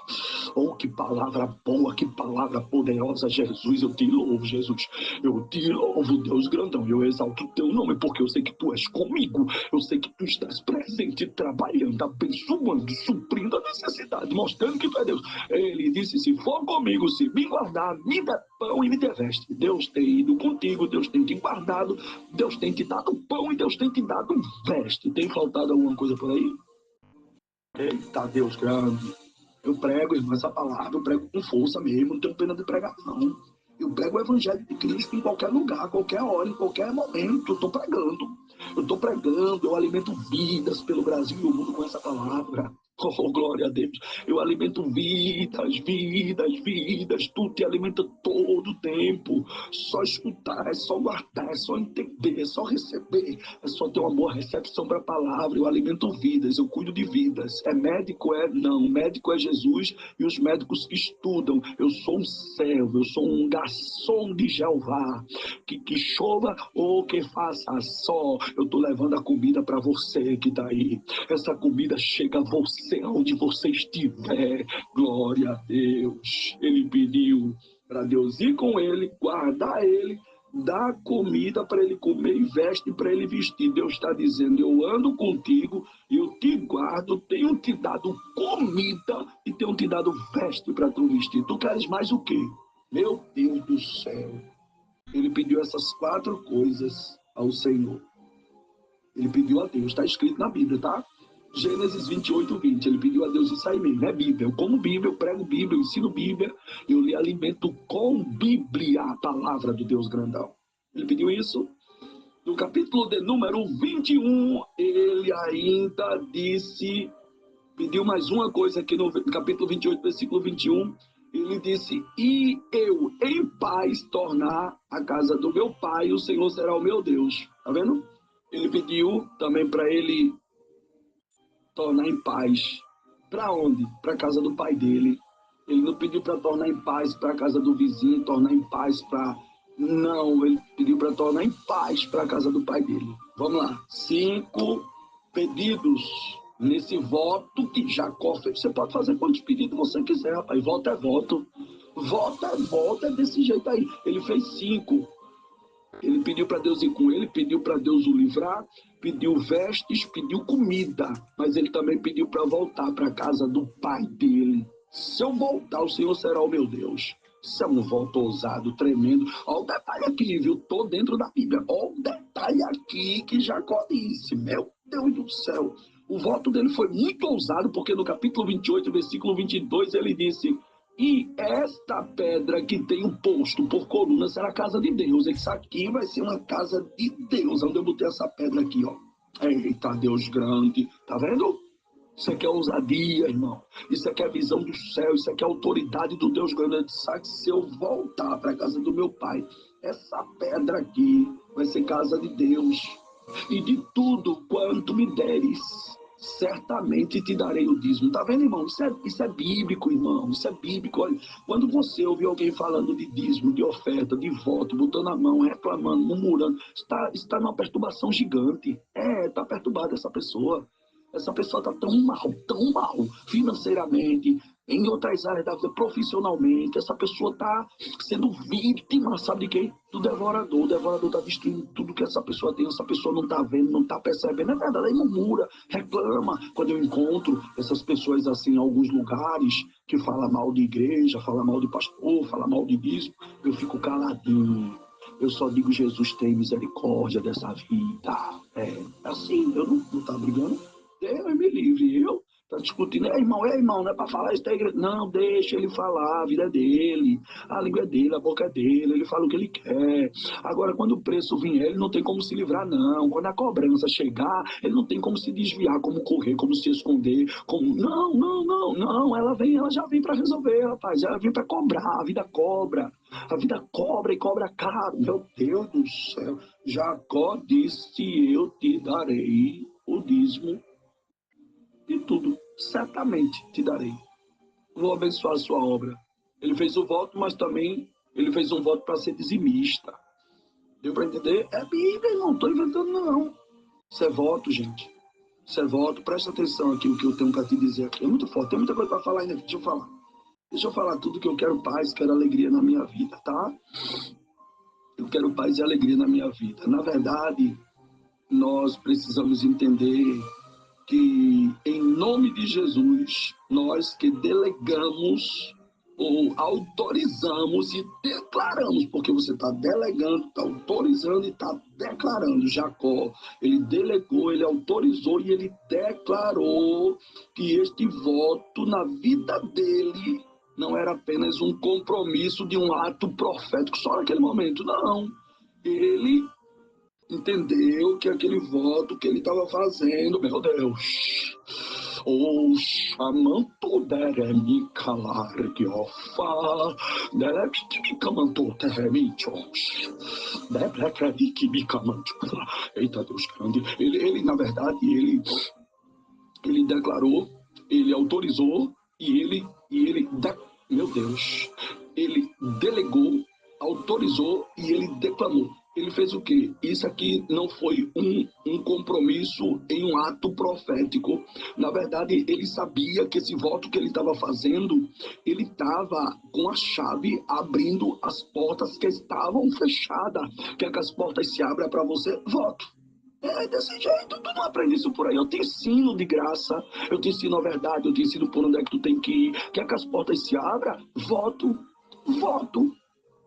Oh, que palavra boa, que palavra poderosa, Jesus, eu te louvo, Jesus. Eu te louvo, Deus grandão, eu exalto o teu nome, porque eu sei que tu és comigo, eu sei que tu estás presente, trabalhando, abençoando, suprindo a necessidade, mostrando que tu é Deus. Ele disse, se for comigo, se me guardar, me dê pão e me dê veste. Deus tem ido contigo, Deus tem te guardado, Deus tem te dado pão e Deus tem te dado veste. Tem faltado alguma coisa por aí? Eita, Deus grande. Eu prego, irmão, essa palavra, eu prego com força mesmo, não tenho pena de pregar, não. Eu prego o Evangelho de Cristo em qualquer lugar, qualquer hora, em qualquer momento. Eu estou pregando, eu alimento vidas pelo Brasil e o mundo com essa palavra. Oh, glória a Deus. Eu alimento vidas, vidas, vidas. Tu te alimenta todo o tempo. Só escutar, é só guardar, é só entender, é só receber. É só ter uma boa recepção para a palavra. Eu alimento vidas, eu cuido de vidas. É médico? É? Não. Médico é Jesus e os médicos que estudam. Eu sou um servo, eu sou um garçom de Jeová. Que chova ou que faça sol. Eu estou levando a comida para você que está aí. Essa comida chega a você onde você estiver. Glória a Deus. Ele pediu para Deus ir com ele, guardar ele, dar comida para ele comer e veste para ele vestir. Deus está dizendo, eu ando contigo, eu te guardo, tenho te dado comida e tenho te dado veste para tu vestir. Tu queres mais o quê? Meu Deus do céu. Ele pediu essas 4 coisas ao Senhor. Ele pediu a Deus, está escrito na Bíblia, tá? Gênesis 28, 20, ele pediu a Deus isso aí mesmo, é Bíblia. Eu como Bíblia, eu prego Bíblia, eu ensino Bíblia, eu lhe alimento com Bíblia, a palavra do Deus grandão. Ele pediu isso. No capítulo de número 21, ele ainda disse, pediu mais uma coisa aqui no capítulo 28, versículo 21, ele disse, e eu em paz tornar a casa do meu pai, o Senhor será o meu Deus. Tá vendo? Ele pediu também para ele tornar em paz. Para onde? Para a casa do pai dele. Ele não pediu para tornar em paz para a casa do vizinho, tornar em paz para... Não, ele pediu para tornar em paz para a casa do pai dele. Vamos lá. 5 pedidos nesse voto que Jacó fez. Você pode fazer quantos pedidos você quiser, rapaz. Voto é voto. Voto é desse jeito aí. Ele fez 5. Ele pediu para Deus ir com ele, pediu para Deus o livrar, pediu vestes, pediu comida, mas ele também pediu para voltar para a casa do pai dele. Se eu voltar, o Senhor será o meu Deus. Isso é um voto ousado, tremendo. Olha o detalhe aqui, viu? Estou dentro da Bíblia. Olha o detalhe aqui que Jacó disse. Meu Deus do céu. O voto dele foi muito ousado, porque no capítulo 28, versículo 22, ele disse... E esta pedra que tem um posto por coluna será a casa de Deus. Isso aqui vai ser uma casa de Deus. Onde eu botei essa pedra aqui, ó. Eita, Deus grande. Tá vendo? Isso aqui é ousadia, irmão. Isso aqui é a visão do céu. Isso aqui é a autoridade do Deus grande. Sabe que se eu voltar para a casa do meu pai, essa pedra aqui vai ser casa de Deus. E de tudo quanto me deres, certamente te darei o dízimo. Tá vendo, irmão? Isso é bíblico, irmão. Isso é bíblico. Olha, quando você ouvir alguém falando de dízimo, de oferta, de voto, botando a mão, reclamando, murmurando, está numa perturbação gigante. Está perturbada essa pessoa. Essa pessoa está tão mal, financeiramente, em outras áreas da vida, profissionalmente. Essa pessoa está sendo vítima, sabe de quem? Do devorador. O devorador está destruindo tudo que essa pessoa tem. Essa pessoa não está vendo, não está percebendo. É verdade, aí murmura, reclama. Quando eu encontro essas pessoas assim em alguns lugares, que falam mal de igreja, falam mal de pastor, falam mal de bispo, eu fico caladinho. Eu só digo, Jesus tem misericórdia dessa vida. É assim, eu não tá brigando. Deus me livre, eu tá discutindo, irmão, não é para falar isso da igreja. Não, deixa ele falar, a vida é dele, a língua é dele, a boca é dele, ele fala o que ele quer. Agora, quando o preço vier, ele não tem como se livrar, não. Quando a cobrança chegar, ele não tem como se desviar, como correr, como se esconder, como... Não, ela já vem para resolver, rapaz, ela vem para cobrar, a vida cobra e cobra caro. Meu Deus do céu, Jacó disse, eu te darei o dízimo de tudo, certamente te darei. Vou abençoar a sua obra. Ele fez o voto, mas também ele fez um voto para ser dizimista. Deu para entender? É Bíblia, irmão, não estou inventando não. Isso é voto, gente. Isso é voto. Presta atenção aqui o que eu tenho para te dizer aqui. É muito forte, tem muita coisa para falar ainda. Deixa eu falar tudo que eu quero paz, quero alegria na minha vida, tá? Eu quero paz e alegria na minha vida. Na verdade, nós precisamos entender que, em nome de Jesus, nós que delegamos ou autorizamos e declaramos, porque você está delegando, está autorizando e está declarando. Jacó, ele delegou, ele autorizou e ele declarou que este voto na vida dele não era apenas um compromisso de um ato profético só naquele momento, não. Ele entendeu que aquele voto que ele estava fazendo, meu Deus, o chamanto deremi calar de ofa, delectimicamanto teremichos, debrecariquimicamanto. Eita Deus grande, ele na verdade, ele declarou, ele autorizou meu Deus, ele delegou, autorizou e ele declamou. Ele fez o quê? Isso aqui não foi um compromisso em um ato profético. Na verdade, ele sabia que esse voto que ele estava fazendo, ele estava com a chave abrindo as portas que estavam fechadas. Quer que as portas se abram para você? Voto. É desse jeito, tu não aprende isso por aí. Eu te ensino de graça, eu te ensino a verdade, eu te ensino por onde é que tu tem que ir. Quer que as portas se abram? Voto.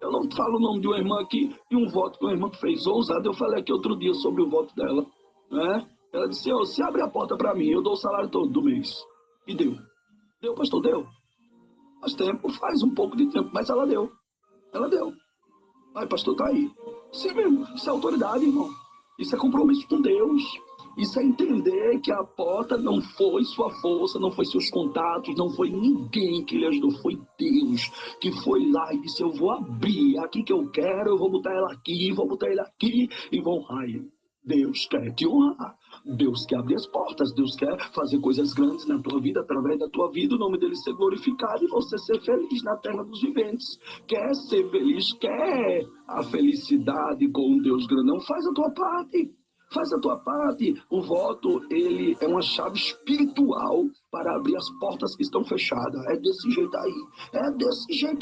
Eu não falo o nome de uma irmã aqui, e um voto que uma irmã fez ousado. Eu falei aqui outro dia sobre o voto dela, né? Ela disse, se abre a porta para mim, eu dou o salário todo do mês. E deu. Deu, pastor, deu. Faz um pouco de tempo, mas ela deu. Ai, pastor, tá aí. Sim mesmo, isso é autoridade, irmão. Isso é compromisso com Deus. Isso é entender que a porta não foi sua força, não foi seus contatos, não foi ninguém que lhe ajudou, foi Deus que foi lá e disse, eu vou abrir aqui que eu quero, eu vou botar ela aqui, vou botar ele aqui e vou honrar ele. Deus quer te honrar. Deus quer abrir as portas, Deus quer fazer coisas grandes na tua vida, através da tua vida, o nome dele ser glorificado e você ser feliz na terra dos viventes. Quer ser feliz, quer a felicidade com um Deus grandão, faz a tua parte. Faz a tua parte. O voto, ele é uma chave espiritual para abrir as portas que estão fechadas. É desse jeito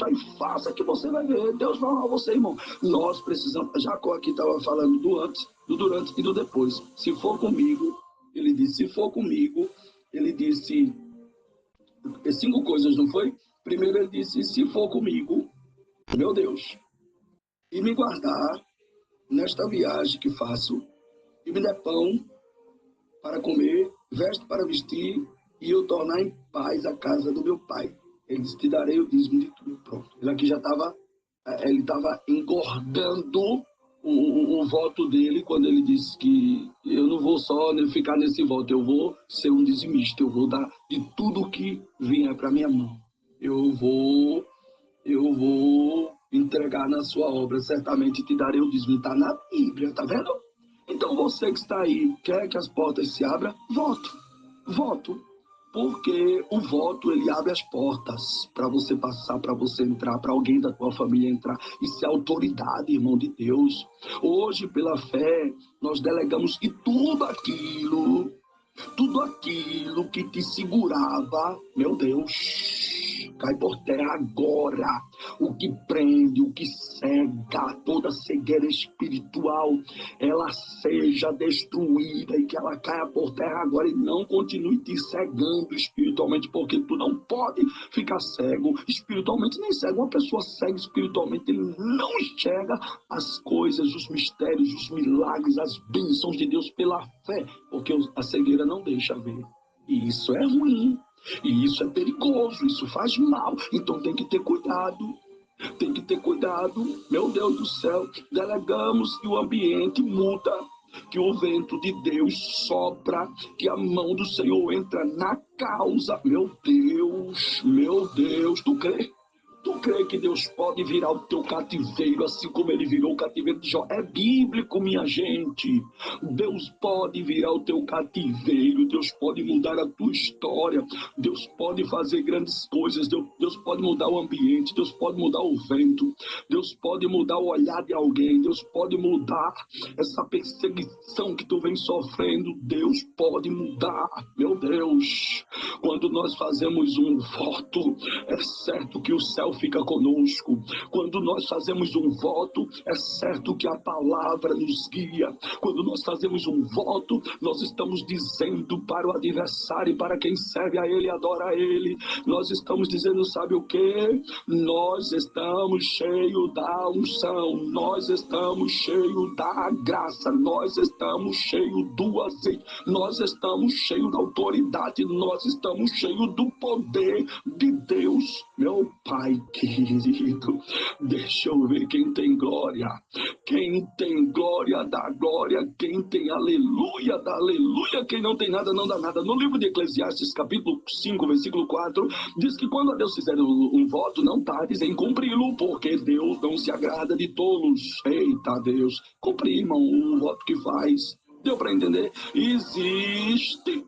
aí. Faça que você vai ver. Deus vai honrar você, irmão. Nós precisamos... Jacó aqui estava falando do antes, do durante e do depois. Se for comigo, ele disse, 5 coisas, não foi? Primeiro ele disse, se for comigo, meu Deus, e me guardar nesta viagem que faço, e me der pão para comer, veste para vestir, e eu tornar em paz a casa do meu pai. Ele disse, te darei o dízimo de tudo. Pronto. Ele aqui já estava, ele estava engordando o voto dele quando ele disse que eu não vou só ficar nesse voto, eu vou ser um dizimista, eu vou dar de tudo que vier para minha mão. Eu vou entregar na sua obra, certamente te darei o dízimo. Está na Bíblia, tá vendo? Então você que está aí, quer que as portas se abram? Voto. Voto. Porque o voto, ele abre as portas para você passar, para você entrar, para alguém da tua família entrar. Isso é autoridade, irmão de Deus. Hoje, pela fé, nós delegamos que tudo aquilo que te segurava, meu Deus, cai por terra agora. O que prende, o que cega, toda cegueira espiritual, ela seja destruída e que ela caia por terra agora e não continue te cegando espiritualmente, porque tu não pode ficar cego espiritualmente, nem cego. Uma pessoa cega espiritualmente, ele não enxerga as coisas, os mistérios, os milagres, as bênçãos de Deus pela fé, porque a cegueira não deixa ver. E isso é ruim. E isso é perigoso, isso faz mal. Então tem que ter cuidado. Tem que ter cuidado. Meu Deus do céu, delegamos que o ambiente muda, que o vento de Deus sopra, que a mão do Senhor entra na causa. Meu Deus, tu crê? Tu crê que Deus pode virar o teu cativeiro, assim como ele virou o cativeiro de Jó? É bíblico, minha gente. Deus pode virar o teu cativeiro, Deus pode mudar a tua história, Deus pode fazer grandes coisas, Deus pode mudar o ambiente, Deus pode mudar o vento, Deus pode mudar o olhar de alguém, Deus pode mudar essa perseguição que tu vem sofrendo, Deus pode mudar, meu Deus. Quando nós fazemos um voto, é certo que o céu fica conosco. Quando nós fazemos um voto, é certo que a palavra nos guia. Quando nós fazemos um voto, nós estamos dizendo para o adversário, para quem serve a ele, adora a ele, nós estamos dizendo, sabe o quê? Nós estamos cheios da unção, nós estamos cheios da graça, nós estamos cheios do azeite, nós estamos cheios da autoridade, nós estamos cheios do poder de Deus. Meu Pai querido, deixa eu ver quem tem glória. Quem tem glória dá glória, quem tem aleluia dá aleluia, quem não tem nada não dá nada. No livro de Eclesiastes, capítulo 5, versículo 4, diz que quando a Deus fizer um voto, não tardes em cumpri-lo, porque Deus não se agrada de tolos. Eita Deus, cumprir, irmão, o voto que faz. Deu para entender? Existe.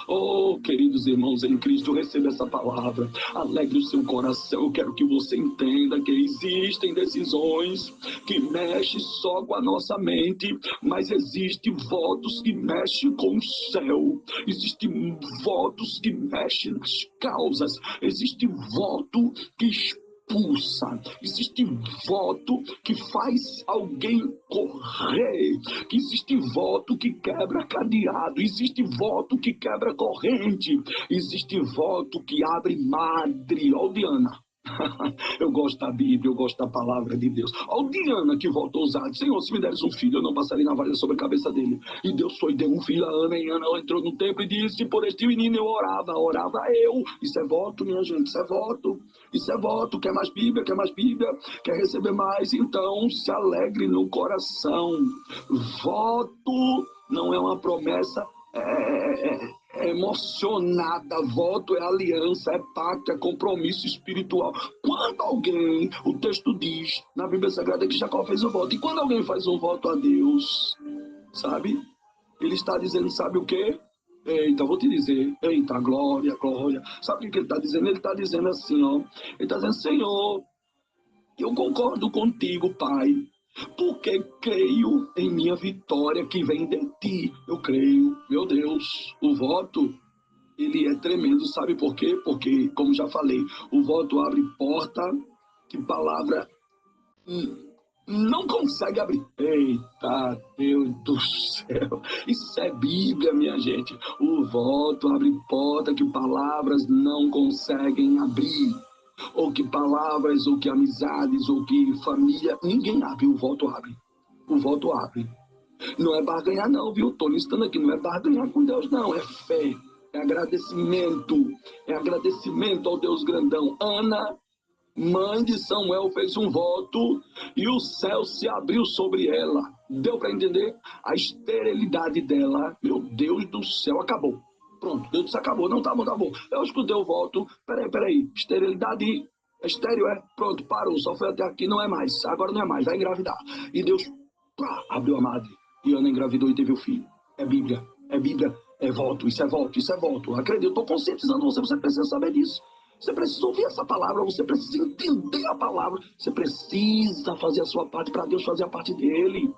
Oh, queridos irmãos em Cristo, receba essa palavra, alegre o seu coração. Eu quero que você entenda que existem decisões que mexem só com a nossa mente, mas existem votos que mexem com o céu, existem votos que mexem nas causas, existe voto que expulsa, existe voto que faz alguém correr, que existe voto que quebra cadeado, existe voto que quebra corrente, existe voto que abre madre. Ó, Diana. Eu gosto da Bíblia, eu gosto da palavra de Deus. Ó, Diana que voltou ousado: Senhor, se me deres um filho, eu não passarei navalha sobre a cabeça dele. E Deus foi, deu um filho a Ana, e Ana entrou no templo e disse: por este menino eu orava eu. Isso é voto, minha gente, isso é voto. Isso é voto. Quer mais Bíblia, quer mais Bíblia, quer receber mais? Então se alegre no coração. Voto não é uma promessa emocionada. Voto é aliança, é pacto, é compromisso espiritual. Quando alguém, o texto diz na Bíblia Sagrada que Jacó fez um voto, e quando alguém faz um voto a Deus, sabe, ele está dizendo, sabe o quê? Eita, vou te dizer, eita, glória, glória. Sabe o que ele está dizendo? Ele está dizendo assim, ó, ele está dizendo: Senhor, eu concordo contigo, Pai, porque creio em minha vitória que vem de ti. Eu creio, meu Deus. O voto, ele é tremendo, sabe por quê? Porque, como já falei, o voto abre porta que palavra não consegue abrir. Eita, Deus do céu. Isso é Bíblia, minha gente. O voto abre porta que palavras não conseguem abrir. Ou que palavras, ou que amizades, ou que família, ninguém abre. O voto abre. O voto abre. Não é barganhar não, viu? Estou listando aqui, não é barganhar com Deus não, é fé, é agradecimento ao Deus grandão. Ana, mãe de Samuel, fez um voto e o céu se abriu sobre ela. Deu para entender? A esterilidade dela, meu Deus do céu, acabou. Pronto, Deus disse, acabou, não, tá bom. Eu escutei o voto, peraí, esterilidade, estéreo pronto, parou, só foi até aqui, não é mais, agora não é mais, vai engravidar. E Deus abriu a madre, e Ana engravidou e teve o filho. É Bíblia, é voto, isso é voto, isso é voto. Acredito, eu estou conscientizando você, você precisa saber disso. Você precisa ouvir essa palavra, você precisa entender a palavra, você precisa fazer a sua parte para Deus fazer a parte dele.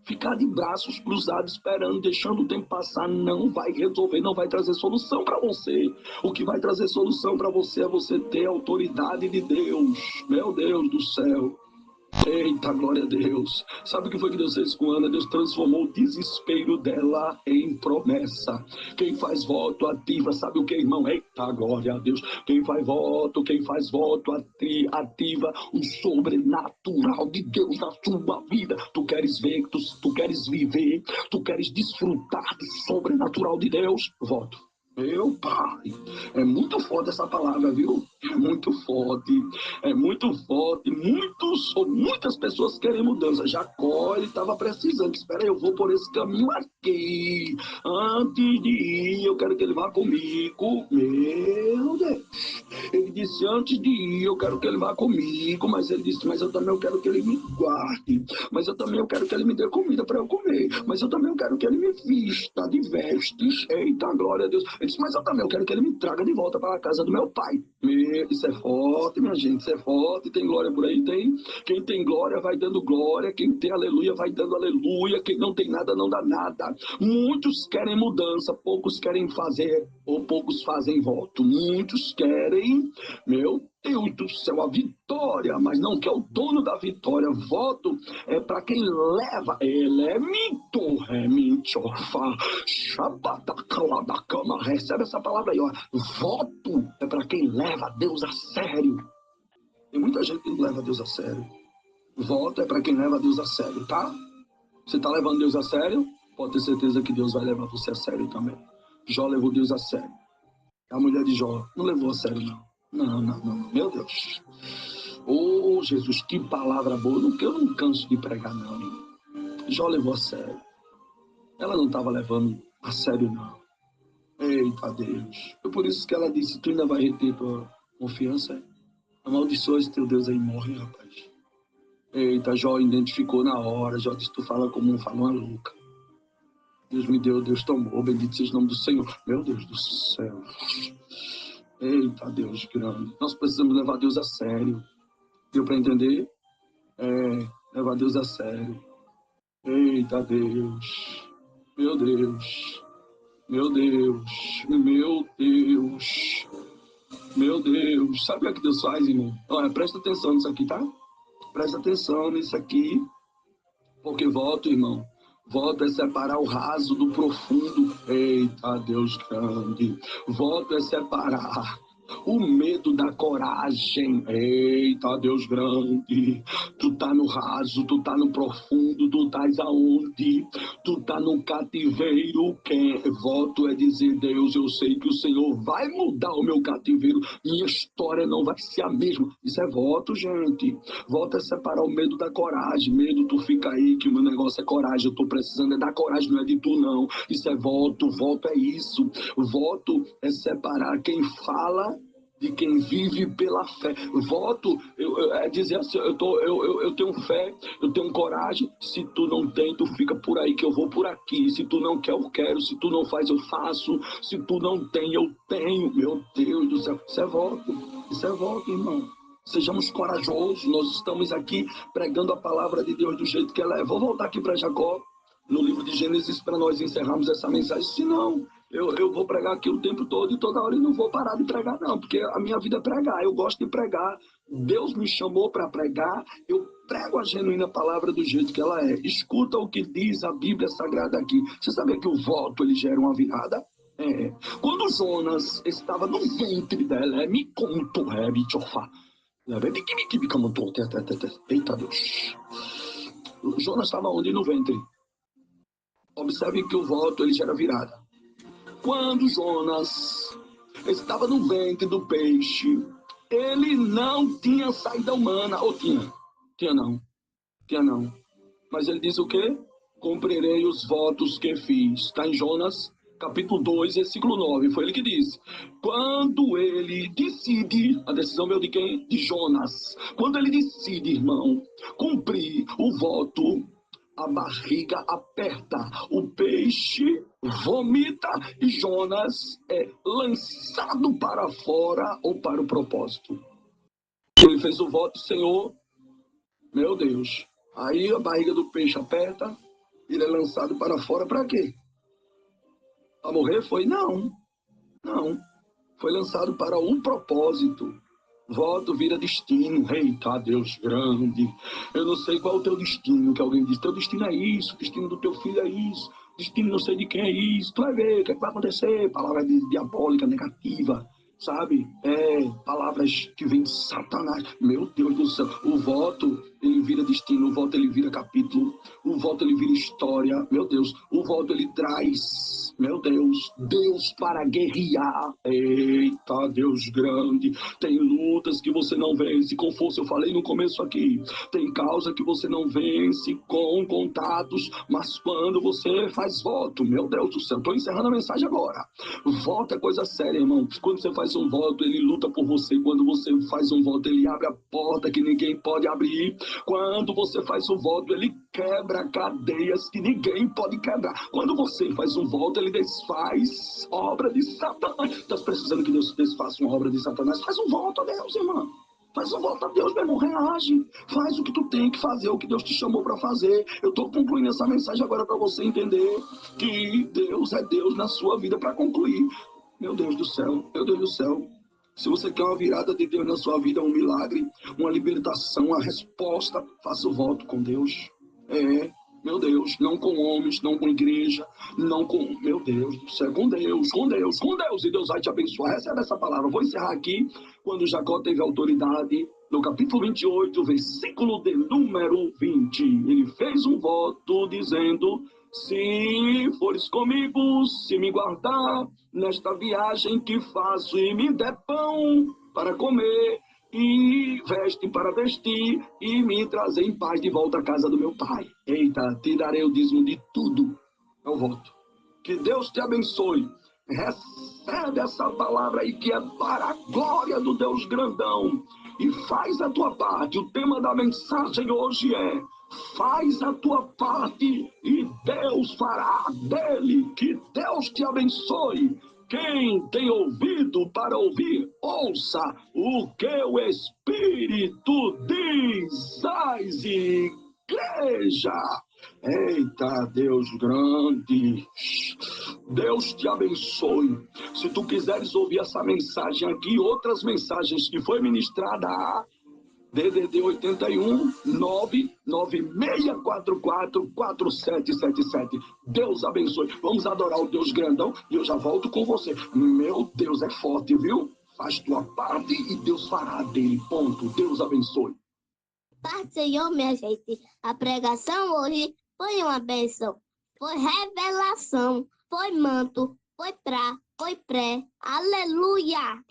Ficar de braços cruzados esperando, deixando o tempo passar, não vai resolver, não vai trazer solução para você. O que vai trazer solução para você é você ter a autoridade de Deus. Meu Deus do céu. Eita, glória a Deus. Sabe o que foi que Deus fez com Ana? Deus transformou o desespero dela em promessa. Quem faz voto ativa, sabe o que, irmão? Eita, glória a Deus. Quem faz voto ativa o sobrenatural de Deus na sua vida. Tu queres ver, tu queres viver, tu queres desfrutar do sobrenatural de Deus? Voto. Meu pai, é muito forte essa palavra, viu? É muito forte, muitas pessoas querem mudança. Jacó, ele estava precisando, espera aí, eu vou por esse caminho aqui, antes de ir, eu quero que ele vá comigo, meu Deus. Ele disse, antes de ir, eu quero que ele vá comigo, mas ele disse, mas eu também quero que ele me guarde, mas eu também quero que ele me dê comida para eu comer, mas eu também quero que ele me vista de vestes, eita, glória a Deus. Ele disse, mas eu também quero que ele me traga de volta para a casa do meu pai. Isso é forte, minha gente, isso é forte, tem glória por aí, tem. Quem tem glória vai dando glória, quem tem aleluia vai dando aleluia, quem não tem nada não dá nada. Muitos querem mudança, poucos querem fazer, ou poucos fazem voto. Muitos querem, meu Deus do céu, a vitória, mas não quer o dono da vitória. Voto é para quem leva, ele é mito, é minchofa, shabatacala da cama, recebe essa palavra aí, ó. Voto é para quem leva Deus a sério. Tem muita gente que não leva Deus a sério. Voto é para quem leva Deus a sério, tá? Você tá levando Deus a sério? Pode ter certeza que Deus vai levar você a sério também. Jó levou Deus a sério. A mulher de Jó não levou a sério, não. Não. Meu Deus. Oh, Jesus, que palavra boa. Eu não canso de pregar, não. Jó levou a sério. Ela não estava levando a sério, não. Eita, Deus. Foi por isso que ela disse, tu ainda vai reter tua confiança? Amaldiçoa esse teu Deus aí, morre, rapaz. Eita, Jó identificou na hora. Jó disse, tu fala como um fala uma louca. Deus me deu, Deus tomou, bendito seja o nome do Senhor. Meu Deus do céu. Eita, Deus grande. Nós precisamos levar Deus a sério. Deu para entender? Levar Deus a sério. Eita, Deus. Meu Deus. Meu Deus. Meu Deus. Meu Deus. Sabe o que Deus faz, irmão? Olha, presta atenção nisso aqui, tá? Presta atenção nisso aqui. Porque voto, irmão. Voto é separar o raso do profundo. Eita, Deus grande. Voto é separar o medo da coragem. Eita, Deus grande. Tu tá no raso, tu tá no profundo, tu estás aonde? Tu tá no cativeiro. Voto é dizer, Deus, eu sei que o Senhor vai mudar o meu cativeiro. Minha história não vai ser a mesma. Isso é voto, gente. Voto é separar o medo da coragem. Medo, tu fica aí que o meu negócio é coragem. Eu tô precisando é da coragem, não é de tu, não. Isso é voto. Voto é isso. Voto é separar quem fala de quem vive pela fé. Voto é dizer assim, eu tenho fé, eu tenho coragem. Se tu não tem, tu fica por aí que eu vou por aqui. Se tu não quer, eu quero. Se tu não faz, eu faço. Se tu não tem, eu tenho. Meu Deus do céu. Isso é voto. Isso é voto, irmão. Sejamos corajosos. Nós estamos aqui pregando a palavra de Deus do jeito que ela é. Vou voltar aqui para Jacó, no livro de Gênesis, para nós encerrarmos essa mensagem. Senão, eu vou pregar aqui o tempo todo e toda hora e não vou parar de pregar, não, porque a minha vida é pregar. Eu gosto de pregar. Deus me chamou para pregar. Eu prego a genuína palavra do jeito que ela é. Escuta o que diz a Bíblia Sagrada aqui. Você sabia que o voto ele gera uma virada? Quando Jonas estava no ventre dela, me contou, bichofa. Eita Deus. Jonas estava onde? No ventre. Observe que o voto ele gera virada. Quando Jonas estava no ventre do peixe, ele não tinha saída humana. Ou tinha? Tinha não. Mas ele diz o quê? Cumprirei os votos que fiz. Está em Jonas, capítulo 2, versículo 9. Foi ele que disse. Quando ele decide, a decisão veio de quem? De Jonas. Quando ele decide, irmão, cumprir o voto, a barriga aperta, o peixe vomita e Jonas é lançado para fora ou para o propósito. Ele fez o voto, Senhor, meu Deus. Aí a barriga do peixe aperta, ele é lançado para fora para quê? Para morrer? Foi? Não. Foi lançado para um propósito. Voto vira destino. Eita, Deus grande. Eu não sei qual é o teu destino, que alguém diz. Teu destino é isso, o destino do teu filho é isso, destino não sei de quem é isso. Tu vai ver o que vai acontecer. Palavra diabólica, negativa, sabe? Palavras que vêm de Satanás. Meu Deus do céu. O voto, ele vira destino. O voto, ele vira capítulo. O voto, ele vira história. Meu Deus. O voto, ele traz, meu Deus para guerrear. Eita, Deus grande. Tem lutas que você não vence com força. Eu falei no começo aqui. Tem causa que você não vence com contatos, mas quando você faz voto, meu Deus do céu, estou encerrando a mensagem agora. Voto é coisa séria, irmão. Quando você faz um voto, ele luta por você. Quando você faz um voto, ele abre a porta que ninguém pode abrir. Quando você faz um voto, ele quebra cadeias que ninguém pode quebrar. Quando você faz um voto, ele desfaz obra de Satanás. Está precisando que Deus desfaça uma obra de Satanás? Faz um voto a Deus, irmão. Faz um voto a Deus, meu irmão, reage. Faz o que tu tem que fazer, o que Deus te chamou para fazer. Eu estou concluindo essa mensagem agora para você entender que Deus é Deus na sua vida. Para concluir, meu Deus do céu, meu Deus do céu. Se você quer uma virada de Deus na sua vida, um milagre, uma libertação, uma resposta, faça o voto com Deus. Meu Deus, não com homens, não com igreja, não com, meu Deus do céu, com Deus, e Deus vai te abençoar. Recebe essa palavra. Vou encerrar aqui, quando Jacó teve autoridade, no capítulo 28, versículo de número 20, ele fez um voto dizendo: se fores comigo, se me guardar nesta viagem que faço e me der pão para comer e veste para vestir e me trazer em paz de volta à casa do meu pai. Eita, te darei o dízimo de tudo. É o voto. Que Deus te abençoe. Recebe essa palavra aí que é para a glória do Deus grandão. E faz a tua parte. O tema da mensagem hoje é: faz a tua parte e Deus fará dele. Que Deus te abençoe. Quem tem ouvido para ouvir, ouça o que o Espírito diz às igrejas. Eita, Deus grande. Deus te abençoe. Se tu quiseres ouvir essa mensagem aqui, outras mensagens que foi ministrada a DDD 81 99644 4777. Deus abençoe. Vamos adorar o Deus grandão e eu já volto com você. Meu Deus é forte, viu? Faz tua parte e Deus fará dele. Ponto. Deus abençoe.
Paz do Senhor, minha gente. A pregação hoje foi uma bênção. Foi revelação. Foi manto. Foi pré. Aleluia!